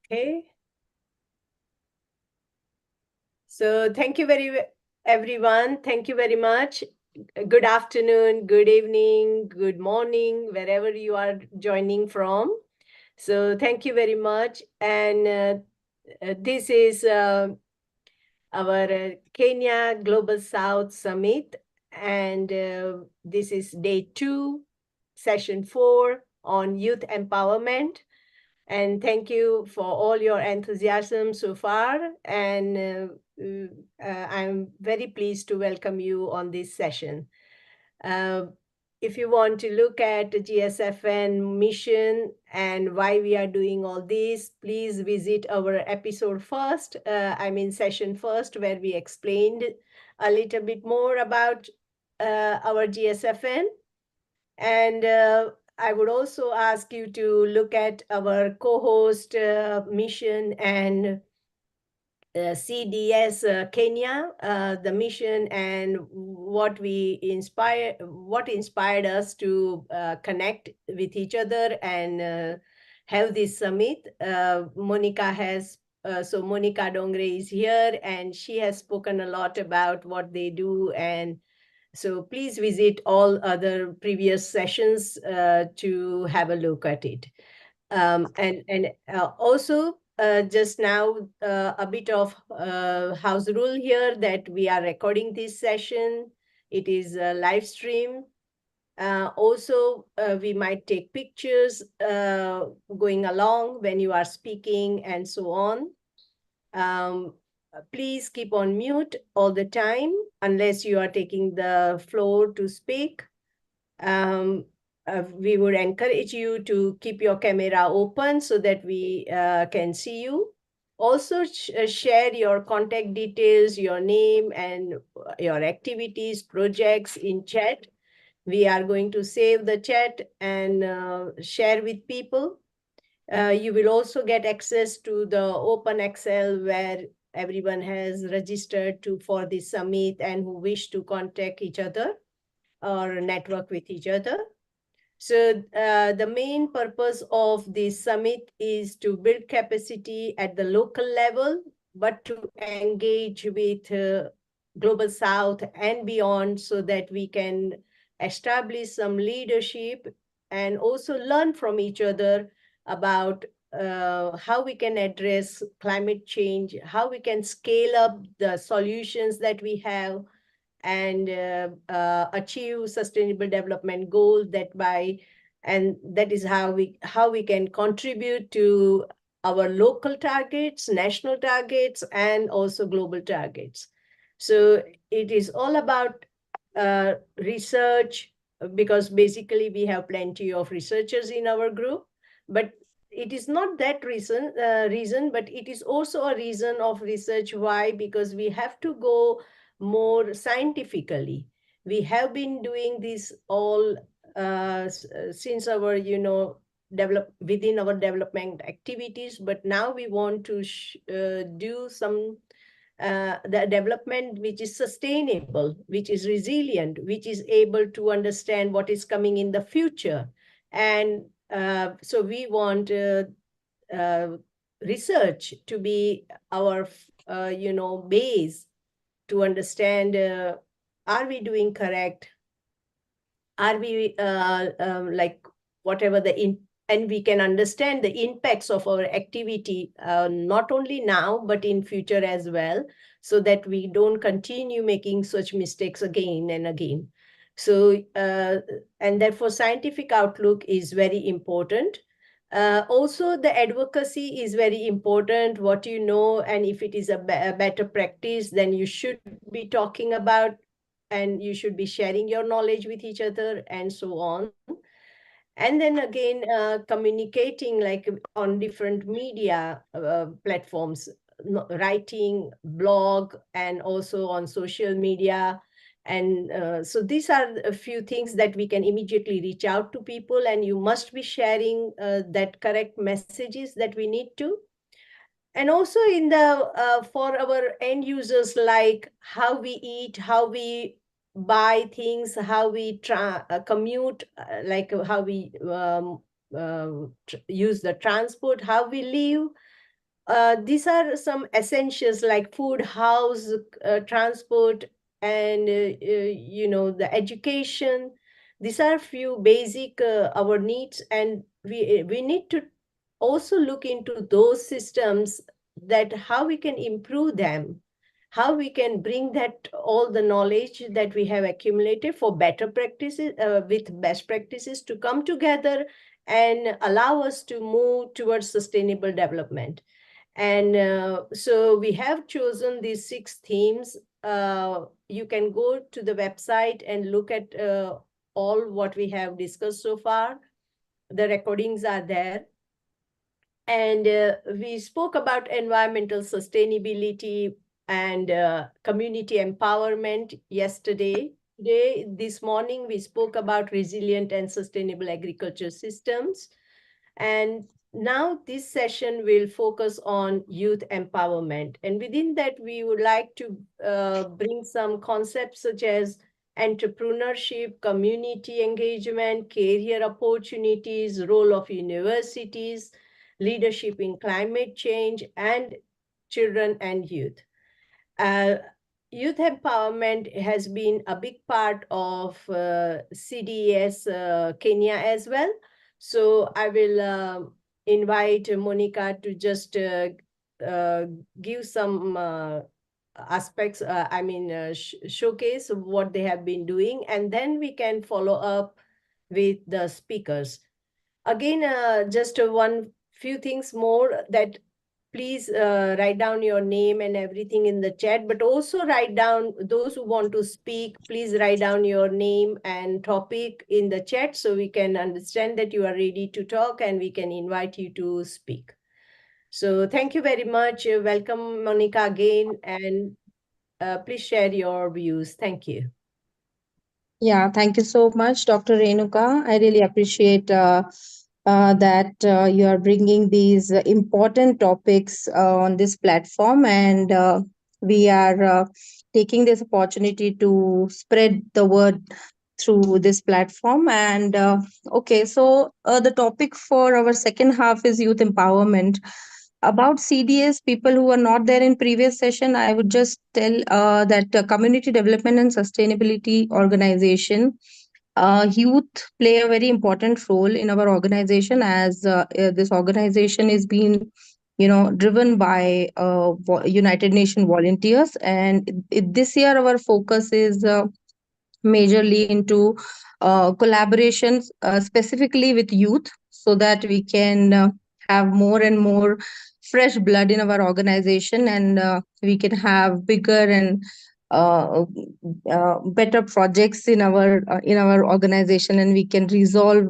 Okay. So thank you everyone. Thank you very much. Good afternoon, good evening, good morning, wherever you are joining from. So thank you very much. And this is our Kenya Global South Summit. And this is day 2, session 4 on youth empowerment. And thank you for all your enthusiasm so far. And I'm very pleased to welcome you on this session. Uh, if you want to look at the Gsfn mission and why we are doing all this, please visit our episode first, session first, where we explained a little bit more about our Gsfn. And I would also ask you to look at our co-host mission and CDS Kenya, the mission and what inspired us to connect with each other and have this summit. Monica Dongre is here, and she has spoken a lot about what they do, and so please visit all other previous sessions to have a look at it. Also, just now, a bit of house rule here that we are recording this session. It is a live stream. We might take pictures going along when you are speaking and so on. Um, Please keep on mute all the time unless you are taking the floor to speak. We would encourage you to keep your camera open so that we can see you. Also, share your contact details, your name, and your activities, projects in chat. We are going to save the chat and share with people. You will also get access to the Open Excel where everyone has registered for this summit and who wish to contact each other or network with each other. So the main purpose of this summit is to build capacity at the local level, but to engage with Global South and beyond so that we can establish some leadership and also learn from each other about how we can address climate change, how we can scale up the solutions that we have, and achieve sustainable development goals and that is how we can contribute to our local targets, national targets, and also global targets. So it is all about research, because basically we have plenty of researchers in our group, but it is not that reason, but it is also a reason of research. Why? Because we have to go more scientifically. We have been doing this all since our, within our development activities, but now we want to do some the development which is sustainable, which is resilient, which is able to understand what is coming in the future. And so we want research to be our, base to understand, are we doing correct? Are we like whatever and we can understand the impacts of our activity, not only now, but in future as well, so that we don't continue making such mistakes again and again. So, and therefore scientific outlook is very important. Also, the advocacy is very important. What you know, and if it is a better practice, then you should be talking about, and you should be sharing your knowledge with each other, and so on. And then again, communicating like on different media platforms, writing, blog, and also on social media. And so these are a few things that we can immediately reach out to people, and you must be sharing that correct messages that we need to. And also in the for our end users, like how we eat, how we buy things, how we commute, how we use the transport, how we live, these are some essentials like food, house, transport, and the education. These are few basic our needs, and we need to also look into those systems, that how we can improve them, how we can bring that all the knowledge that we have accumulated for better practices, with best practices to come together and allow us to move towards sustainable development. And so we have chosen these 6 themes. You can go to the website and look at all what we have discussed so far. The recordings are there. And we spoke about environmental sustainability and community empowerment yesterday. Today, this morning, we spoke about resilient and sustainable agriculture systems. And now this session will focus on youth empowerment. And within that, we would like to bring some concepts such as entrepreneurship, community engagement, career opportunities, role of universities, leadership in climate change, and children and youth. Uh, Youth empowerment has been a big part of CDS Kenya as well. So I will invite Monica to just uh, give some aspects, showcase what they have been doing, and then we can follow up with the speakers. Again, just one few things more, that please write down your name and everything in the chat, but also write down, those who want to speak, please write down your name and topic in the chat so we can understand that you are ready to talk and we can invite you to speak. So thank you very much. Welcome, Monica, again, and please share your views. Thank you. Yeah, thank you so much, Dr. Renuka. I really appreciate that you are bringing these important topics on this platform, and we are taking this opportunity to spread the word through this platform. And okay, so the topic for our second half is youth empowerment. About CDS, people who were not there in previous session, I would just tell that Community Development and Sustainability Organization, youth play a very important role in our organization, as this organization is being, driven by United Nations volunteers. And this year, our focus is majorly into collaborations, specifically with youth, so that we can have more and more fresh blood in our organization, and we can have bigger and uh, better projects in our organization, and we can resolve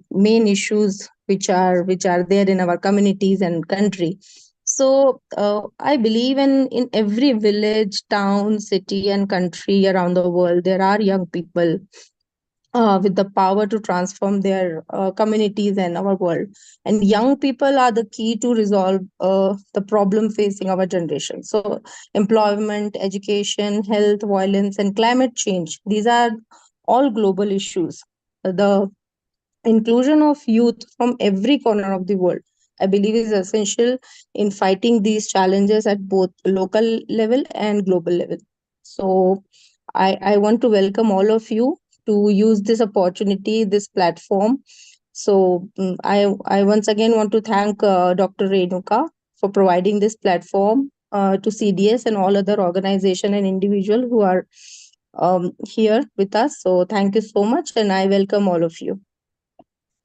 main issues which are there in our communities and country. So I believe in every village, town, city, and country around the world, there are young people with the power to transform their communities and our world. And young people are the key to resolve the problem facing our generation. So employment, education, health, violence, and climate change, these are all global issues. The inclusion of youth from every corner of the world, I believe, is essential in fighting these challenges at both local level and global level. So I want to welcome all of you to use this opportunity, this platform. So I once again want to thank Dr. Renuka for providing this platform to CDS and all other organization and individual who are here with us. So thank you so much, and I welcome all of you.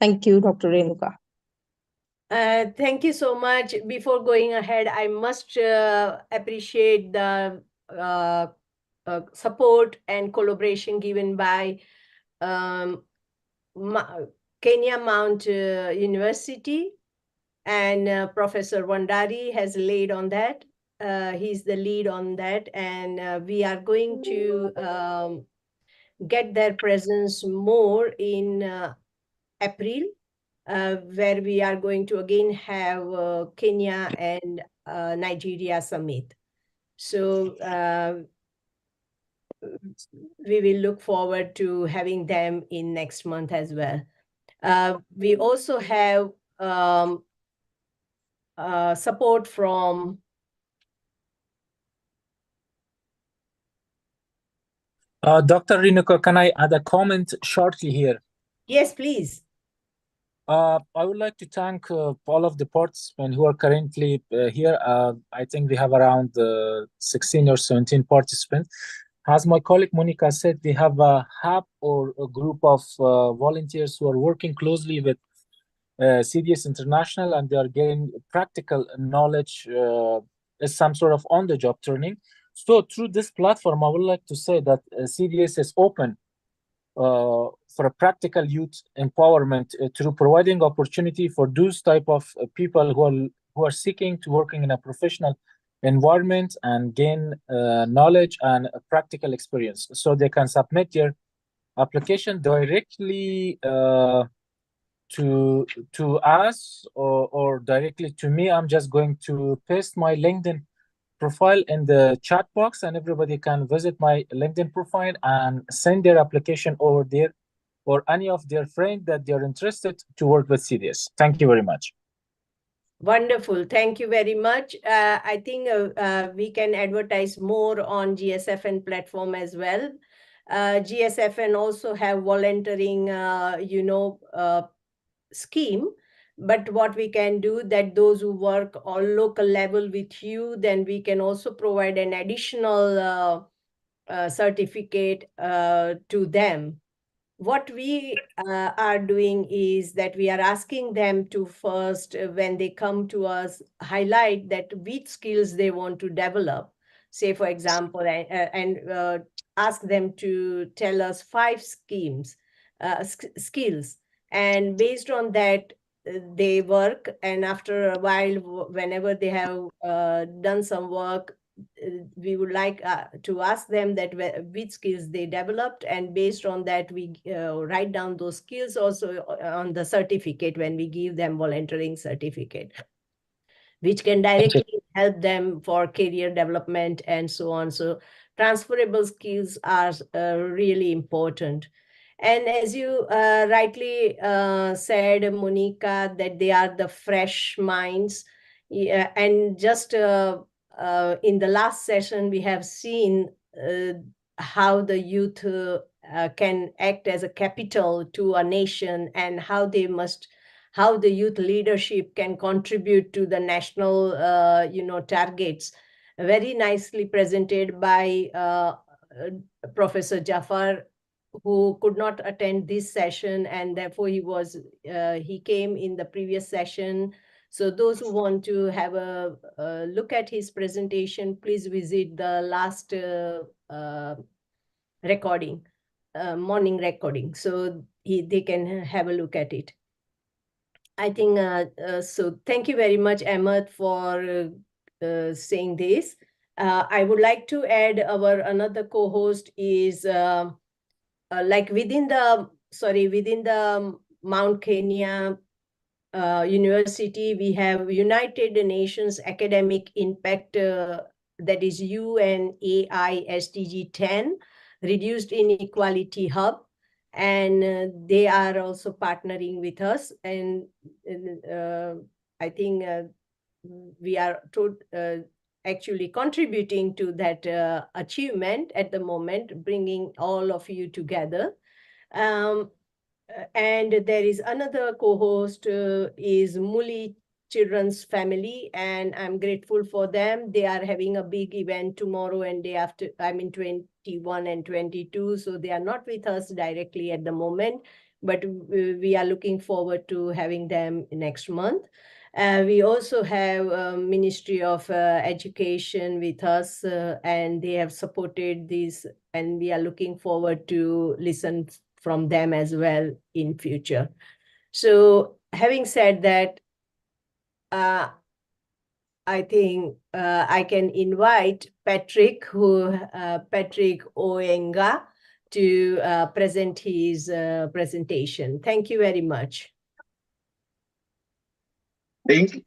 Thank you, Dr. Renuka. Thank you so much. Before going ahead, I must appreciate the support and collaboration given by um, Kenya Mount University, and Professor Wandari has laid on that. He's the lead on that, and we are going to get their presence more in April, where we are going to again have Kenya and Nigeria summit. So we will look forward to having them in next month as well. We also have support from. Dr. Rinuka, can I add a comment shortly here? Yes, please. I would like to thank all of the participants who are currently here. I think we have around 16 or 17 participants. As my colleague Monica said, we have a hub or a group of volunteers who are working closely with CDS International, and they are getting practical knowledge as some sort of on-the-job training. So through this platform, I would like to say that CDS is open for a practical youth empowerment through providing opportunity for those type of people who are seeking to working in a professional environment and gain knowledge and practical experience, so they can submit their application directly to us or directly to me. I'm just going to paste my LinkedIn profile in the chat box, and everybody can visit my LinkedIn profile and send their application over there, or any of their friends that they're interested to work with CDS. Thank you very much. Wonderful. Thank you very much. I think we can advertise more on Gsfn platform as well. Gsfn also have volunteering, scheme. But what we can do that those who work on local level with you, then we can also provide an additional certificate to them. What we are doing is that we are asking them to first, when they come to us, highlight that which skills they want to develop. Say, for example, and ask them to tell us 5 skills. And based on that, they work. And after a while, whenever they have done some work, we would like to ask them that which skills they developed, and based on that we write down those skills also on the certificate when we give them volunteering certificate, which can directly help them for career development and so on. So transferable skills are really important. And as you rightly said, Monica, that they are the fresh minds. Yeah, and just in the last session, we have seen how the youth can act as a capital to a nation, and how the youth leadership can contribute to the national, targets. Very nicely presented by Professor Jafar, who could not attend this session, and therefore he came in the previous session. So those who want to have a look at his presentation, please visit the last recording, morning recording, so they can have a look at it. I think so. Thank you very much, Ahmed, for saying this. I would like to add our another co-host is like within the Mount Kenya University, we have United Nations Academic Impact, that is UNAI SDG 10, Reduced Inequality Hub, and they are also partnering with us. And I think we are actually contributing to that achievement at the moment, bringing all of you together. And there is another co-host is Muli Children's Family, and I'm grateful for them. They are having a big event tomorrow and day after, 21 and 22, so they are not with us directly at the moment, but we are looking forward to having them next month. We also have Ministry of Education with us, and they have supported this, and we are looking forward to listen from them as well in future. So having said that, I think I can invite Patrick Oenga to present his presentation. Thank you very much. Thank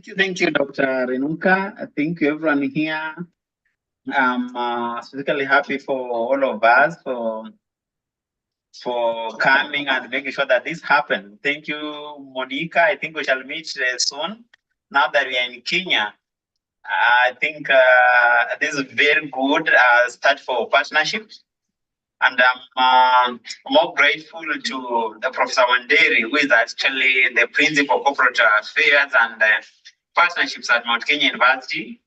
you, Dr. Renuka. Thank you, everyone here. I'm especially happy for all of us for coming and making sure that this happened. Thank you, Monica. I think we shall meet soon. now that we are in Kenya, I think this is very good start for partnerships. And I'm more grateful to the Professor Wanderi, who is actually the principal corporate affairs and partnerships at Mount Kenya University.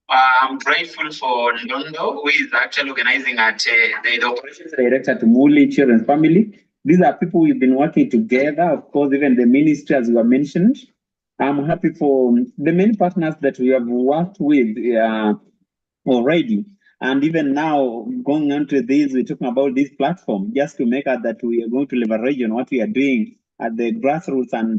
I'm grateful for Ndondo, who is actually organizing at the operations director to Muli Children's Family. These are people we've been working together. Of course, even the ministry, as you were mentioned. I'm happy for the many partners that we have worked with already. And even now, going on to this, we're talking about this platform just to make it that we are going to leverage on what we are doing at the grassroots and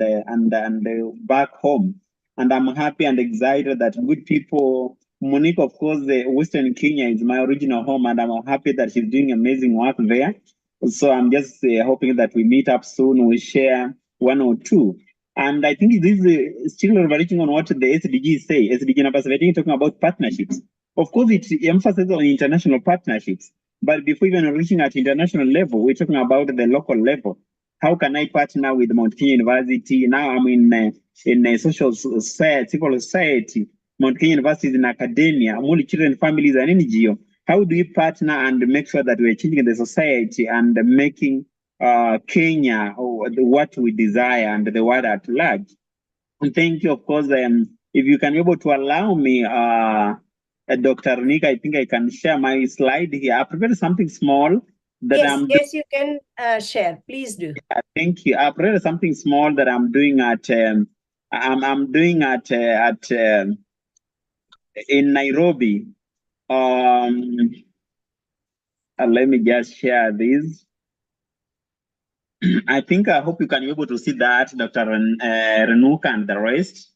back home. And I'm happy and excited that good people. Monique, of course, the Western Kenya is my original home, and I'm happy that she's doing amazing work there. So I'm just hoping that we meet up soon. We share one or two. And I think this is still leveraging on what the SDGs say. SDG number 17 talking about partnerships. Of course, it emphasizes on international partnerships. But before even reaching at international level, we're talking about the local level. How can I partner with Mount Kenya University? Now I'm in a social society, civil society. Mount Kenya University is in academia. Muli Children Families and NGO. How do we partner and make sure that we're changing the society and making Kenya what we desire and the world at large? And thank you, of course. If you can be able to allow me, Dr. Nika, I think I can share my slide here. I prepared something small that yes, you can share. Please do. Thank you. I prepared something small that I'm doing at I'm doing at in Nairobi. Let me just share this. I think I hope you can be able to see that, Dr. Renuka and the rest.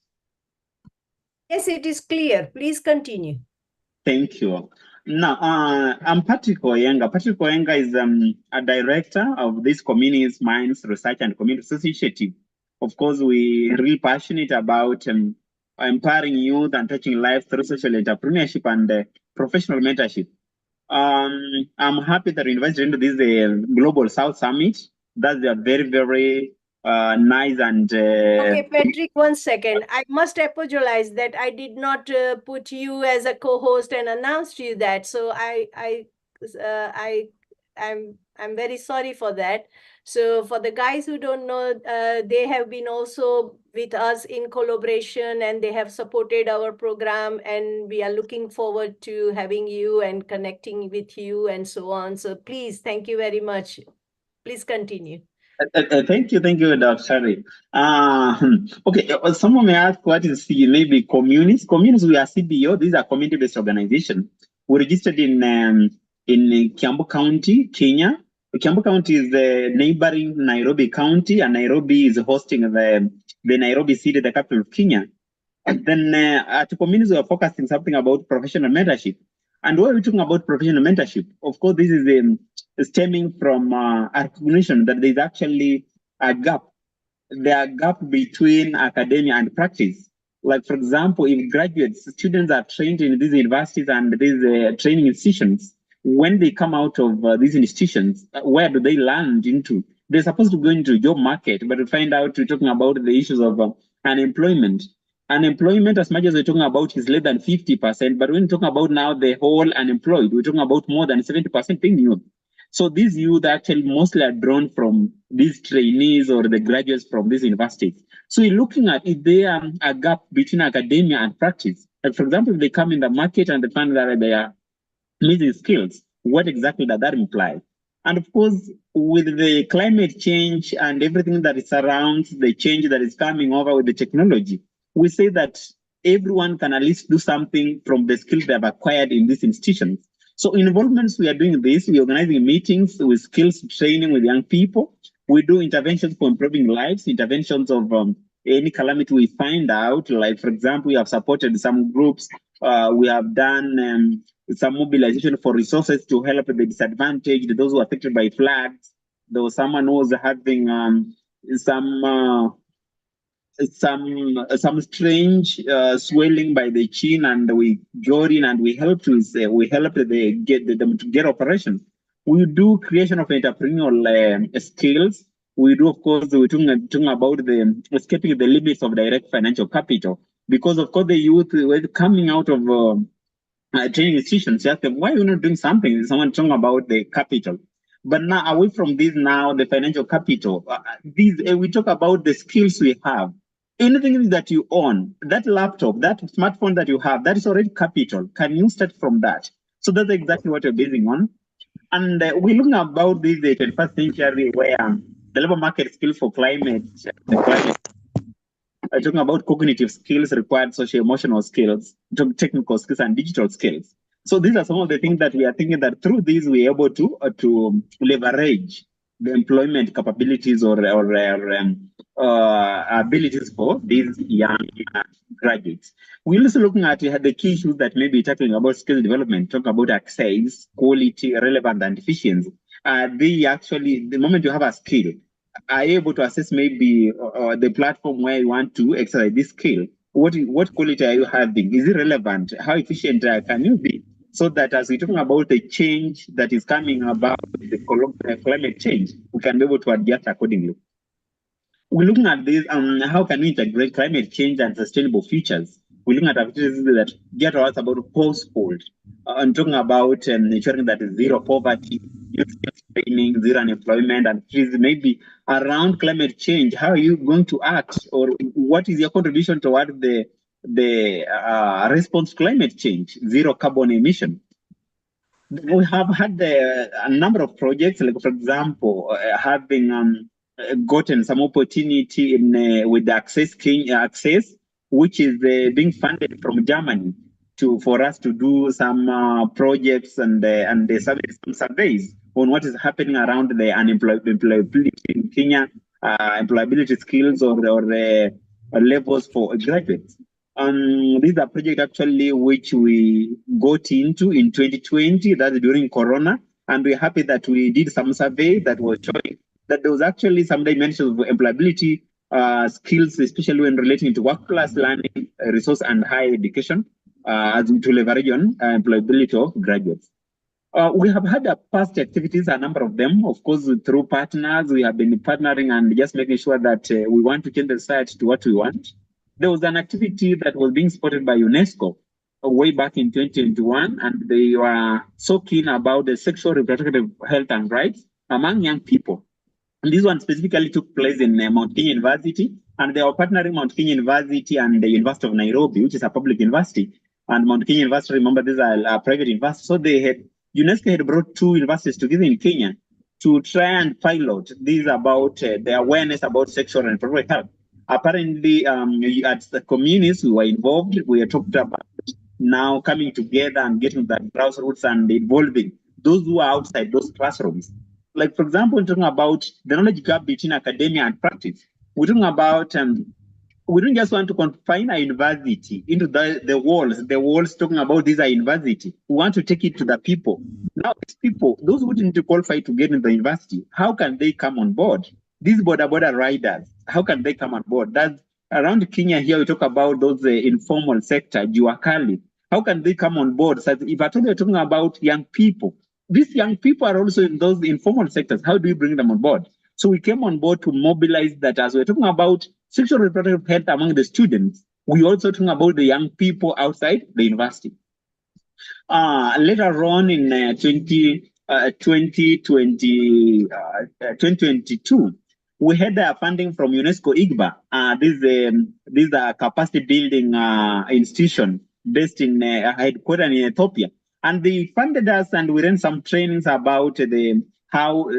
Yes, it is clear. Please continue. Thank you. Now, I'm Patrick Oyenga. Patrick Oyenga is a director of this Community Minds Research and Community Initiative. Of course, we're really passionate about empowering youth and touching lives through social entrepreneurship and professional mentorship. I'm happy that we invited into this Global South Summit. That's a very, very nice and okay, Patrick, 1 second. I must apologize that I did not put you as a co-host and announced you that. So I'm very sorry for that. So for the guys who don't know, they have been also with us in collaboration and they have supported our program, and we are looking forward to having you and connecting with you and so on. So please, thank you very much. Please continue. Thank you, Dr. Okay, someone may ask what is maybe communities. Communities, we are CBO. These are community-based organizations. We registered in Kiambu County, Kenya. Kiambu County is the neighboring Nairobi County, and Nairobi is hosting the Nairobi city, the capital of Kenya. And then at communities, we are focusing something about professional mentorship. And when we're talking about professional mentorship, of course, this is stemming from recognition that there's actually a gap. There are gap between academia and practice. Like, for example, if graduates, students are trained in these universities and these training institutions, when they come out of these institutions, where do they land into? They're supposed to go into job market, but we find out we're talking about the issues of unemployment. Unemployment, as much as we're talking about, is less than 50%, but when we're talking about now the whole unemployed, we're talking about more than 70% being youth. So these youth actually mostly are drawn from these trainees or the graduates from these universities. So we're looking at if there a gap between academia and practice. Like, for example, if they come in the market and they find that they are missing skills, what exactly does that imply? And of course, with the climate change and everything that surrounds the change that is coming over with the technology, we say that everyone can at least do something from the skills they have acquired in these institutions. So in involvements, we are doing this. We're organizing meetings with skills training with young people. We do interventions for improving lives, interventions of any calamity we find out. Like, for example, we have supported some groups. We have done some mobilization for resources to help the disadvantaged, those who are affected by floods. There was someone who was having some strange swelling by the chin, and we got in and we helped them to get operations. We do creation of entrepreneurial skills. We do, of course, we're talking about the escaping the limits of direct financial capital. because of course the youth were coming out of training institutions. Ask them, why are you not doing something? Someone talking about the capital. But now, away from this, now the financial capital, these we talk about the skills we have. Anything that you own, that laptop, that smartphone that you have, that is already capital. Can you start from that? So that's exactly what you're basing on. And we're looking about this the 21st century where the labor market skill for climate talking about cognitive skills required, social emotional skills, technical skills, and digital skills. So these are some of the things that we are thinking that through these we are able to leverage the employment capabilities or abilities for these young graduates. We're also looking at the key issues that may be tackling about skill development, talk about access, quality, relevant, and efficiency. They actually, the moment you have a skill, are able to assess maybe the platform where you want to exercise this skill. What quality are you having? Is it relevant? How efficient can you be? So that as we're talking about the change that is coming about the climate change, we can be able to adjust accordingly. We're looking at this, how can we integrate climate change and sustainable futures? We're looking at activities that get us about household. I'm talking about ensuring that zero poverty, youth training, zero unemployment, and maybe around climate change. How are you going to act, or what is your contribution toward the response to climate change, zero carbon emission? We have had a number of projects, like for example, having gotten some opportunity in with the Access, which is being funded from Germany for us to do some projects and some surveys on what is happening around the employability in Kenya, employability skills or levels for graduates. This is a project actually which we got into in 2020, that's during Corona, and we're happy that we did some survey that was showing that there was actually some dimensions of employability skills, especially when relating to work-class learning, resource and higher education, as to leverage on employability of graduates. We have had past activities, a number of them, of course, through partners. We have been partnering and just making sure that we want to change the site to what we want. There was an activity that was being supported by UNESCO way back in 2021, and they were so keen about the sexual reproductive health and rights among young people. And this one specifically took place in Mount Kenya University, and they were partnering Mount Kenya University and the University of Nairobi, which is a public university. And Mount Kenya University, remember, these are a private university. So UNESCO had brought two universities together in Kenya to try and pilot this about the awareness about sexual and reproductive health. Apparently, at the communities we were involved, we had talked about now coming together and getting that grassroots and involving those who are outside those classrooms. Like, for example, we're talking about the knowledge gap between academia and practice. We're talking about we don't just want to confine a university into the walls talking about this university. We want to take it to the people. Now, these people, those who didn't qualify to get in the university, how can they come on board? These border riders, how can they come on board? That's around Kenya here, we talk about those informal sector, Juakali. How can they come on board? So if at all we're talking about young people, these young people are also in those informal sectors. How do you bring them on board? So we came on board to mobilize that as we're talking about sexual reproductive health among the students, we also talking about the young people outside the university. Later on in 2022, we had funding from UNESCO IGBA. This is a capacity building institution based in headquartered in Ethiopia. And they funded us, and we ran some trainings about how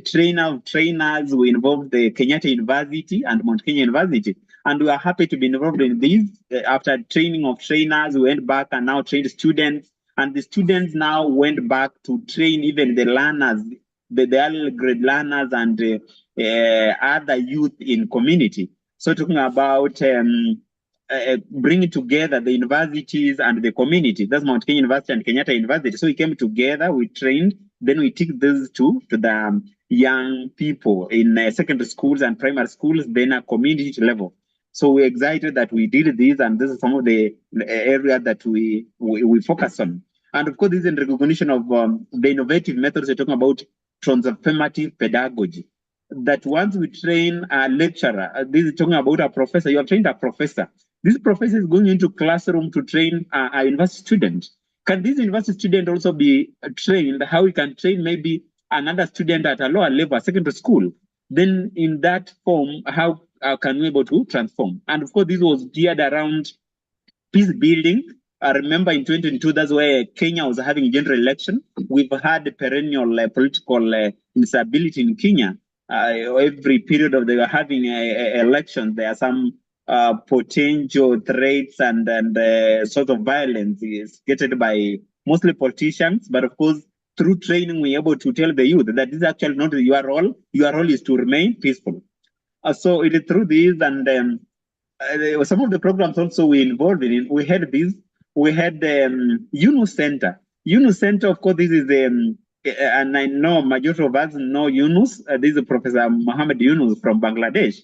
trainers were involved the Kenyatta University and Mount Kenya University. And we are happy to be involved in this. After training of trainers, we went back and now trained students. And the students now went back to train even the learners, the early grade learners and other youth in community. So talking about bringing together the universities and the community. That's Mount Kenya University and Kenyatta University. So we came together, we trained, then we took this to the young people in secondary schools and primary schools, then a community level. So we're excited that we did this, and this is some of the areas that we focus on. And of course, this is in recognition of the innovative methods we're talking about, transformative pedagogy. That once we train a lecturer, this is talking about a professor, you have trained a professor. This professor is going into classroom to train a university student. Can this university student also be trained how we can train maybe another student at a lower level, secondary school? Then in that form, how can we be able to transform? And of course, this was geared around peace building. I remember in 2022, that's where Kenya was having a general election. We've had perennial political instability in Kenya. Every period of they were having a election, there are some potential threats and sort of violence is created by mostly politicians. But of course, through training, we're able to tell the youth that this is actually not your role. Your role is to remain peaceful. So it is through this and some of the programs also we involved in. We had this. We had Yunus Center. Yunus Center, of course, this is and I know majority of us know Yunus. This is Professor Mohammed Yunus from Bangladesh.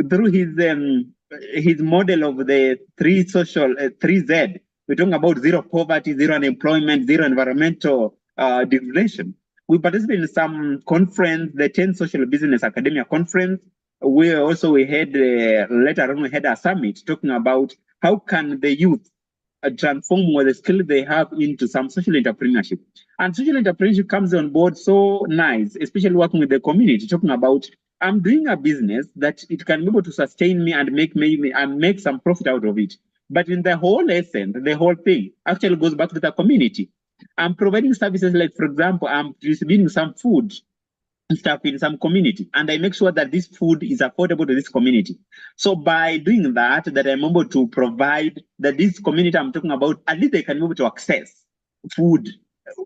Through his model of the three social 3Z, we're talking about zero poverty, zero unemployment, zero environmental degradation. We participated in some conference, the 10 Social Business Academia Conference. We had later on we had a summit talking about how can the youth transform what the skill they have into some social entrepreneurship. And social entrepreneurship comes on board so nice, especially working with the community, talking about I'm doing a business that it can be able to sustain me and make some profit out of it. But in the whole essence, the whole thing actually goes back to the community. I'm providing services like, for example, I'm distributing some food stuff in some community, and I make sure that this food is affordable to this community. So by doing that I'm able to provide that this community I'm talking about, at least they can be able to access food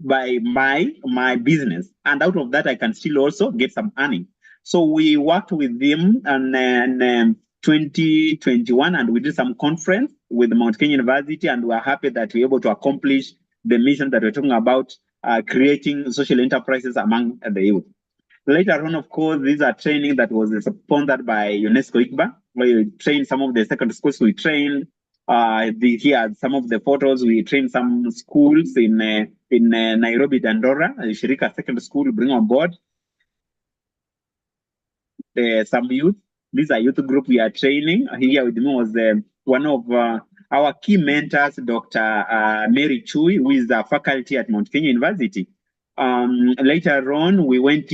by my business, and out of that I can still also get some earning. So we worked with them and 2021, and we did some conference with Mount Kenya University, and we're happy that we're able to accomplish the mission that we're talking about, creating social enterprises among the youth. Later on, of course, these are training that was sponsored by UNESCO ICBA, where we trained some of the secondary schools we trained. Here some of the photos. We trained some schools in Nairobi, Dandora, Shirika Secondary School, bring on board some youth. These are youth group we are training. Here with me was one of our key mentors, Dr. Mary Chui, who is a faculty at Mount Kenya University. Later on, we went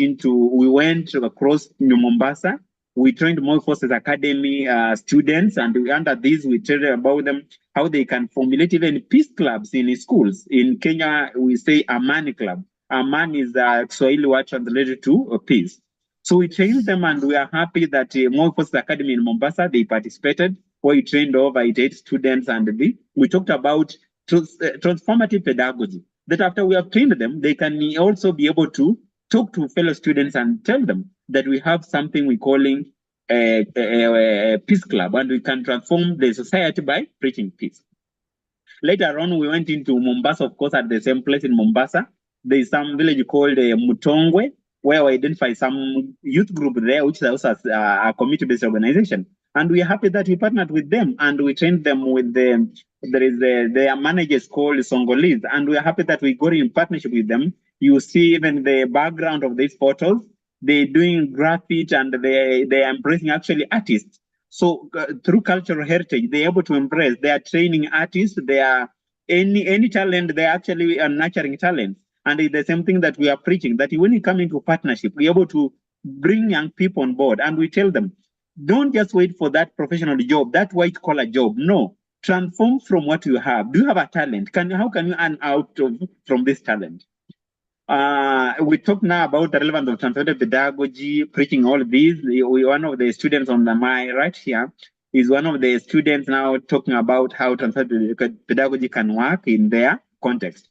across New Mombasa. We trained More Forces Academy students, and under this, we trained about them how they can formulate even peace clubs in schools. In Kenya, we say Amani Club. Amani is the Swahili word translated to peace. So we trained them, and we are happy that More Forces Academy in Mombasa, they participated, where we trained over 88 students, and we talked about transformative pedagogy. That after we have trained them, they can also be able to talk to fellow students and tell them that we have something we're calling a peace club, and we can transform the society by preaching peace. Later on, we went into Mombasa, of course, at the same place in Mombasa. There is some village called Mutongwe, where we identify some youth group there, which is also a community-based organization. And we are happy that we partnered with them, and we trained them with their managers called Songolis, and we are happy that we got in partnership with them. You see even the background of these photos, they're doing graffiti, and they're embracing actually artists. So through cultural heritage, they're able to embrace. They are training artists. They are any talent. They're actually nurturing talent. And it's the same thing that we are preaching, that when you come into partnership, we're able to bring young people on board, and we tell them, don't just wait for that professional job, that white collar job. No, transform from what you have. Do you have a talent? How can you earn out from this talent? We talk now about the relevance of transformative pedagogy, preaching all these. One of the students on my right here is one of the students now talking about how transformative pedagogy can work in their context.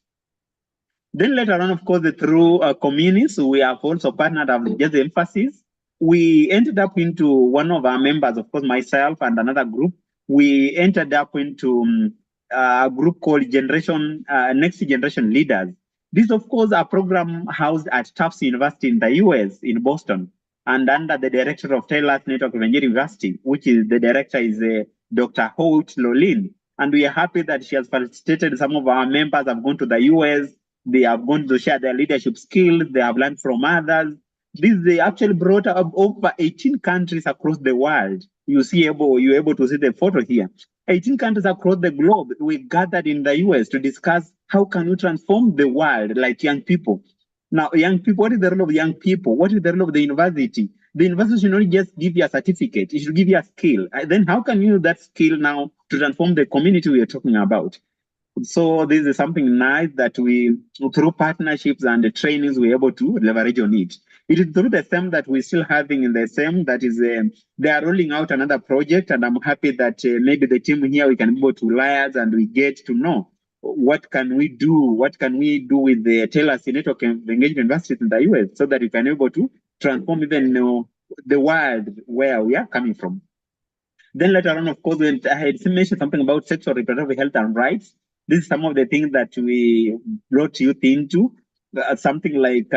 Then later on, of course, through communities, we have also partnered with just the emphasis. We ended up into one of our members, of course, myself and another group. We entered up into a group called Next Generation Leaders. This, of course, a program housed at Tufts University in the US, in Boston, and under the director of Taylor's Network of Engineering University, which is the director is Dr. Holt Lolin. And we are happy that she has facilitated. Some of our members have gone to the US. They have gone to share their leadership skills. They have learned from others. They actually brought up over 18 countries across the world. You're able to see the photo here. 18 countries across the globe, we gathered in the US to discuss how can we transform the world like young people. Now, young people, what is the role of young people? What is the role of the university? The university should not just give you a certificate, it should give you a skill. Then how can you use that skill now to transform the community we are talking about? So this is something nice that we, through partnerships and the trainings, we're able to leverage on it. It is through the same that we're still having in the same that is, they are rolling out another project, and I'm happy that maybe the team here, we can be able to liaise and we get to know what can we do with the TLRC network of engaged universities in the US so that we can be able to transform even the world where we are coming from. Then later on, of course, when I had mentioned something about sexual reproductive health and rights, this is some of the things that we brought youth into, something like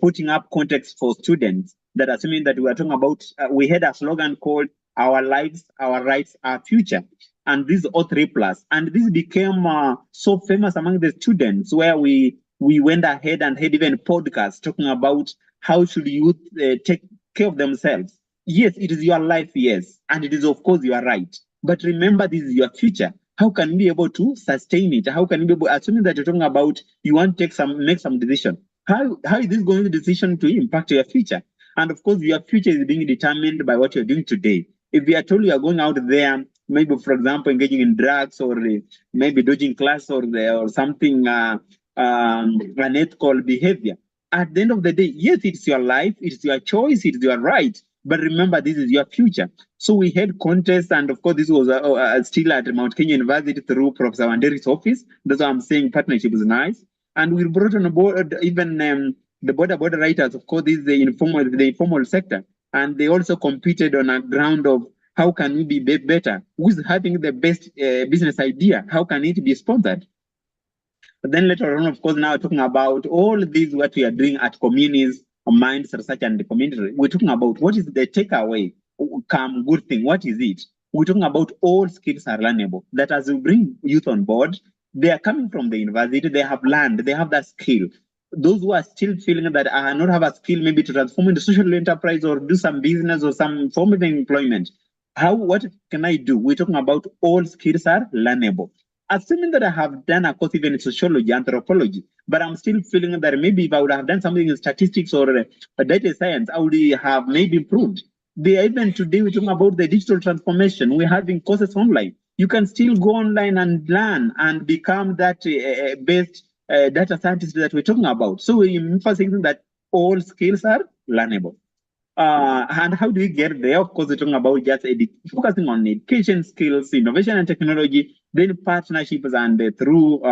putting up context for students. That assuming that we are talking about, we had a slogan called "Our lives, our rights, our future," and this is O3 plus, and this became so famous among the students, where we went ahead and had even podcasts talking about how should youth take care of themselves. Yes, it is your life, yes, and it is, of course, you are right. But remember, this is your future. How can we be able to sustain it? How can we be able, assuming that you're talking about you want to make some decision? How is this going to decision to impact your future? And of course, your future is being determined by what you're doing today. If we are told you are going out there, maybe for example, engaging in drugs or maybe dodging class or something unethical behavior, at the end of the day, yes, it's your life, it's your choice, it's your right. But remember, this is your future. So we had contests, and of course, this was still at Mount Kenya University through Professor Wanderi's office. That's why I'm saying partnership is nice. And we brought on board even the border writers. Of course, this is the informal sector, and they also competed on a ground of how can we be better? Who's having the best business idea? How can it be sponsored? But then later on, of course, now talking about all these what we are doing at communities, minds, research, and the community. We're talking about what is the takeaway, come good thing. What is it? We're talking about all skills are learnable. That as we bring youth on board, they are coming from the university, they have learned, they have that skill. Those who are still feeling that I not have a skill, maybe to transform into social enterprise or do some business or some form of employment. What can I do? We're talking about all skills are learnable. Assuming that I have done a course even in sociology, anthropology, but I'm still feeling that maybe if I would have done something in statistics or data science, I would have maybe improved. Even today, we're talking about the digital transformation. We're having courses online. You can still go online and learn and become that best data scientist that we're talking about. So we're emphasizing that all skills are learnable. And how do we get there? Of course, we're talking about just focusing on education skills, innovation and technology, then partnerships and through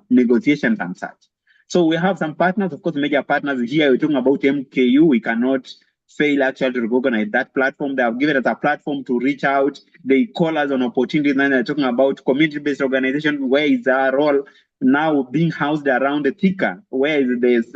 negotiations and such. So we have some partners, of course, major partners here. We're talking about MKU. We cannot fail actually to recognize that platform. They have given us a platform to reach out. They call us on opportunities. And they're talking about community-based organization. Where is our role now being housed around the Thika? Where is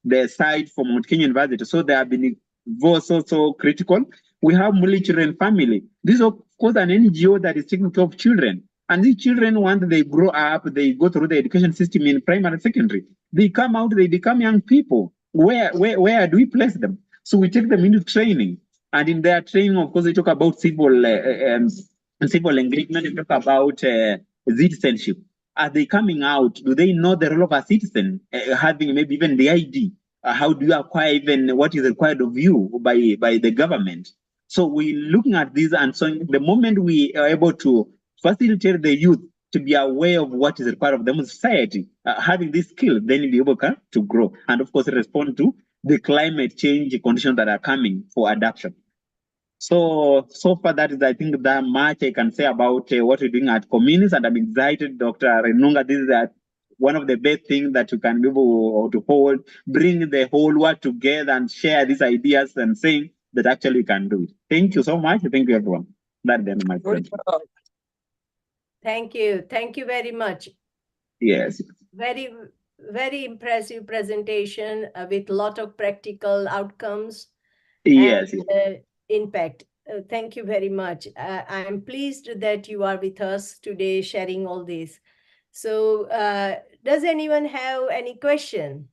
the site for Mount Kenya University? So they have been so critical. We have Muli Children Family. This is, of course, an NGO that is taking care of children. And these children, once they grow up, they go through the education system in primary and secondary. They come out, they become young people. Where do we place them? So we take them into training. And in their training, of course, they talk about civil engagement, they talk about citizenship. Are they coming out? Do they know the role of a citizen, having maybe even the ID? How do you acquire even what is required of you by the government? So we're looking at this, and so the moment we are able to facilitate the youth to be aware of what is required of them in society, having this skill, then you'll be able to grow and, of course, respond to the climate change conditions that are coming for adaptation. So far, that is, I think, that much I can say about what we're doing at communities, and I'm excited, Dr. Renunga. This is one of the best things that you can be able to hold, bring the whole world together and share these ideas and saying that actually we can do it. Thank you so much. Thank you, everyone. That's the end of my friend. Thank you. Thank you very much. Yes. Very, very impressive presentation with a lot of practical outcomes. Yes. And impact. Thank you very much. I'm pleased that you are with us today sharing all this. So does anyone have any question?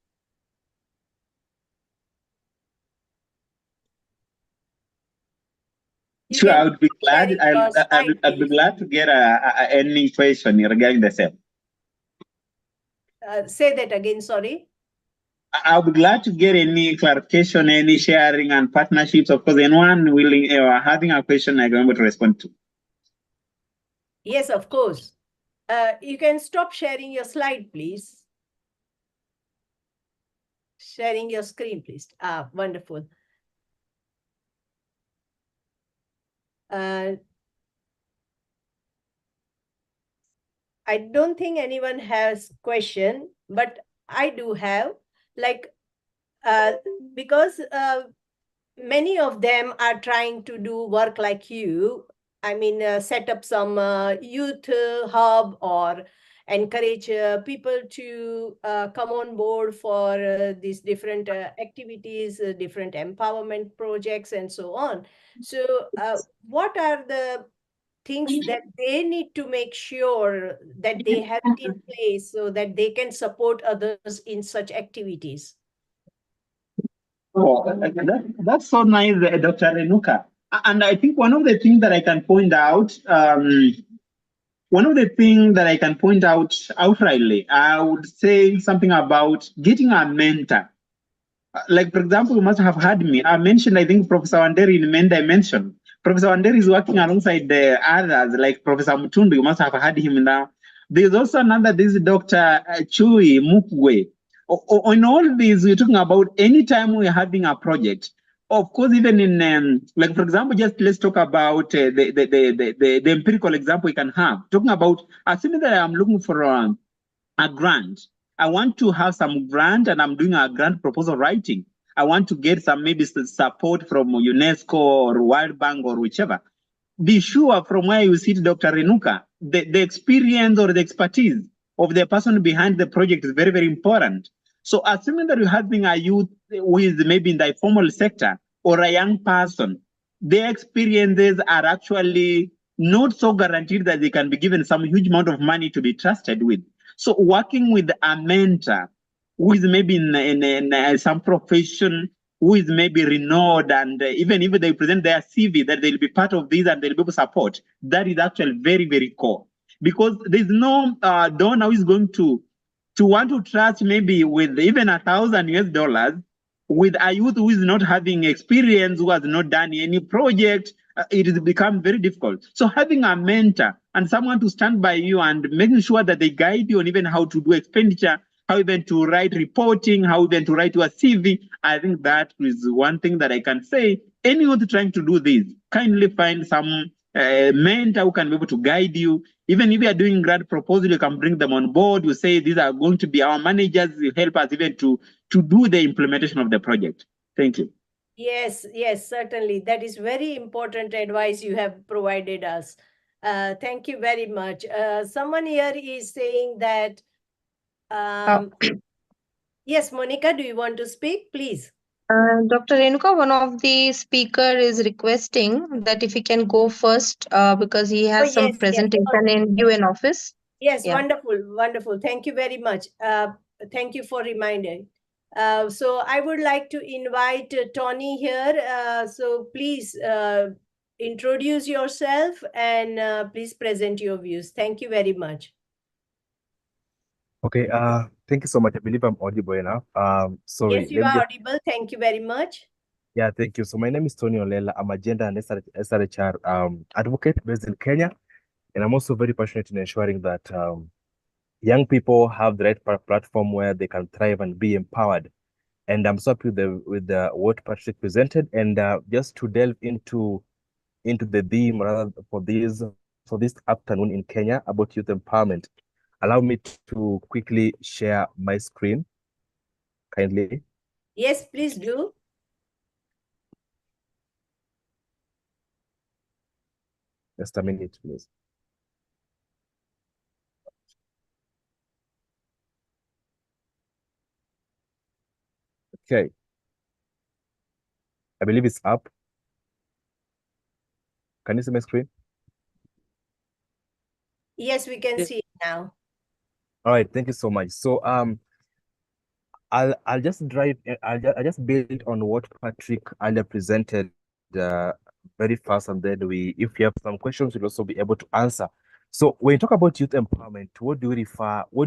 Sure, I would be glad. sharing your slide, I'd be please. glad to get any question regarding the same. Say that again, sorry. I'll be glad to get any clarification, any sharing and partnerships. Of course, anyone willing having a question, I can able to respond to. Yes, of course. You can stop sharing your slide, please. Sharing your screen, please. Wonderful. I don't think anyone has question, but I do have, like, because many of them are trying to do work like you. I mean, set up some youth hub or encourage people to come on board for these different activities, different empowerment projects, and so on. So, what are the things that they need to make sure that they have it in place so that they can support others in such activities? Oh, that's so nice, Dr. Renuka. And I think one of the things that I can point out, outrightly, I would say something about getting a mentor. Like, for example, you must have heard me. I mentioned, I think, Professor Wanderi in main dimension. Professor Wanderi is working alongside the others, like Professor Mutundu. You must have heard him now. There's also another, this is Dr. Chui Mukwe. On all these, we're talking about anytime we're having a project. Of course, even in, like, for example, just let's talk about the empirical example we can have. Talking about, assuming that I'm looking for a grant. I want to have some grant and I'm doing a grant proposal writing. I want to get some maybe support from UNESCO or World Bank or whichever. Be sure from where you sit, Dr. Renuka, the experience or the expertise of the person behind the project is very, very important. So assuming that you're having a youth who is maybe in the informal sector or a young person, their experiences are actually not so guaranteed that they can be given some huge amount of money to be trusted with. So working with a mentor who is maybe in some profession, who is maybe renowned, and even if they present their CV, that they'll be part of this and they'll be able to support, that is actually very, very core. Because there's no donor who is going to want to trust maybe with even $1,000 with a youth who is not having experience, who has not done any project. It has become very difficult. So having a mentor and someone to stand by you and making sure that they guide you on even how to do expenditure, how even to write reporting, how even to write your CV, I think that is one thing that I can say. Anyone trying to do this, kindly find some mentor who can be able to guide you. Even if you are doing grant proposal, you can bring them on board. You say these are going to be our managers. You help us even to do the implementation of the project. Thank you. Yes, yes, certainly. That is very important advice you have provided us. Thank you very much. Someone here is saying that, Uh, yes, Monica, do you want to speak? Please. Dr. Renuka, one of the speaker is requesting that if he can go first because he Oh, has some yes, yes. presentation in UN office. Yes, Yeah. wonderful, wonderful. Thank you very much. Thank you for reminding. So I would like to invite Tony here. So please introduce yourself and please present your views. Thank you very much. Okay, thank you so much. I believe I'm audible enough. Sorry, Yes, you are audible. Thank you very much. yeah, thank you. So my name is Tony Olela. I'm a gender and SRHR advocate based in Kenya, and I'm also very passionate in ensuring that young people have the right platform where they can thrive and be empowered. And I'm so happy with the what Patrick presented, and just to delve into the theme rather for this afternoon in Kenya about youth empowerment. Allow me to quickly share my screen, kindly. Yes, please do. Just a minute, please. Okay. I believe it's up. Can you see my screen? Yes, we can see it now. All right, thank you so much. So I'll just build on what Patrick earlier presented very fast, and then if you have some questions, we'll also be able to answer. So when you talk about youth empowerment, what do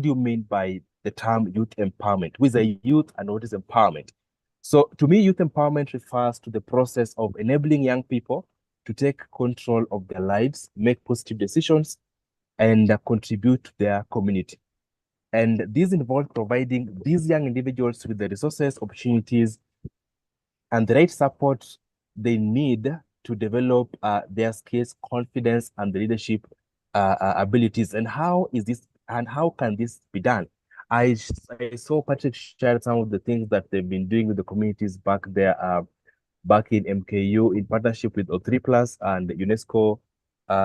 you mean by the term youth empowerment? Who is a youth and what is empowerment? So to me, youth empowerment refers to the process of enabling young people to take control of their lives, make positive decisions, and contribute to their community. And this involves providing these young individuals with the resources, opportunities, and the right support they need to develop their skills, confidence, and the leadership abilities. And how can this be done? I saw Patrick share some of the things that they've been doing with the communities back there, back in MKU, in partnership with O3 Plus and UNESCO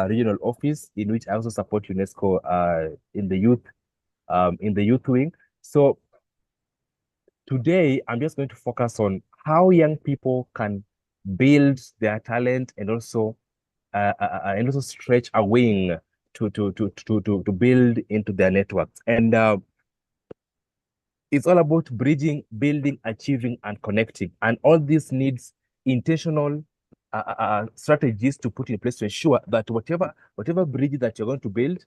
regional office, in which I also support UNESCO in the youth wing. So today, I'm just going to focus on how young people can build their talent and also stretch a wing to build into their networks. And it's all about bridging, building, achieving, and connecting. And all this needs intentional strategies to put in place to ensure that whatever bridge that you're going to build,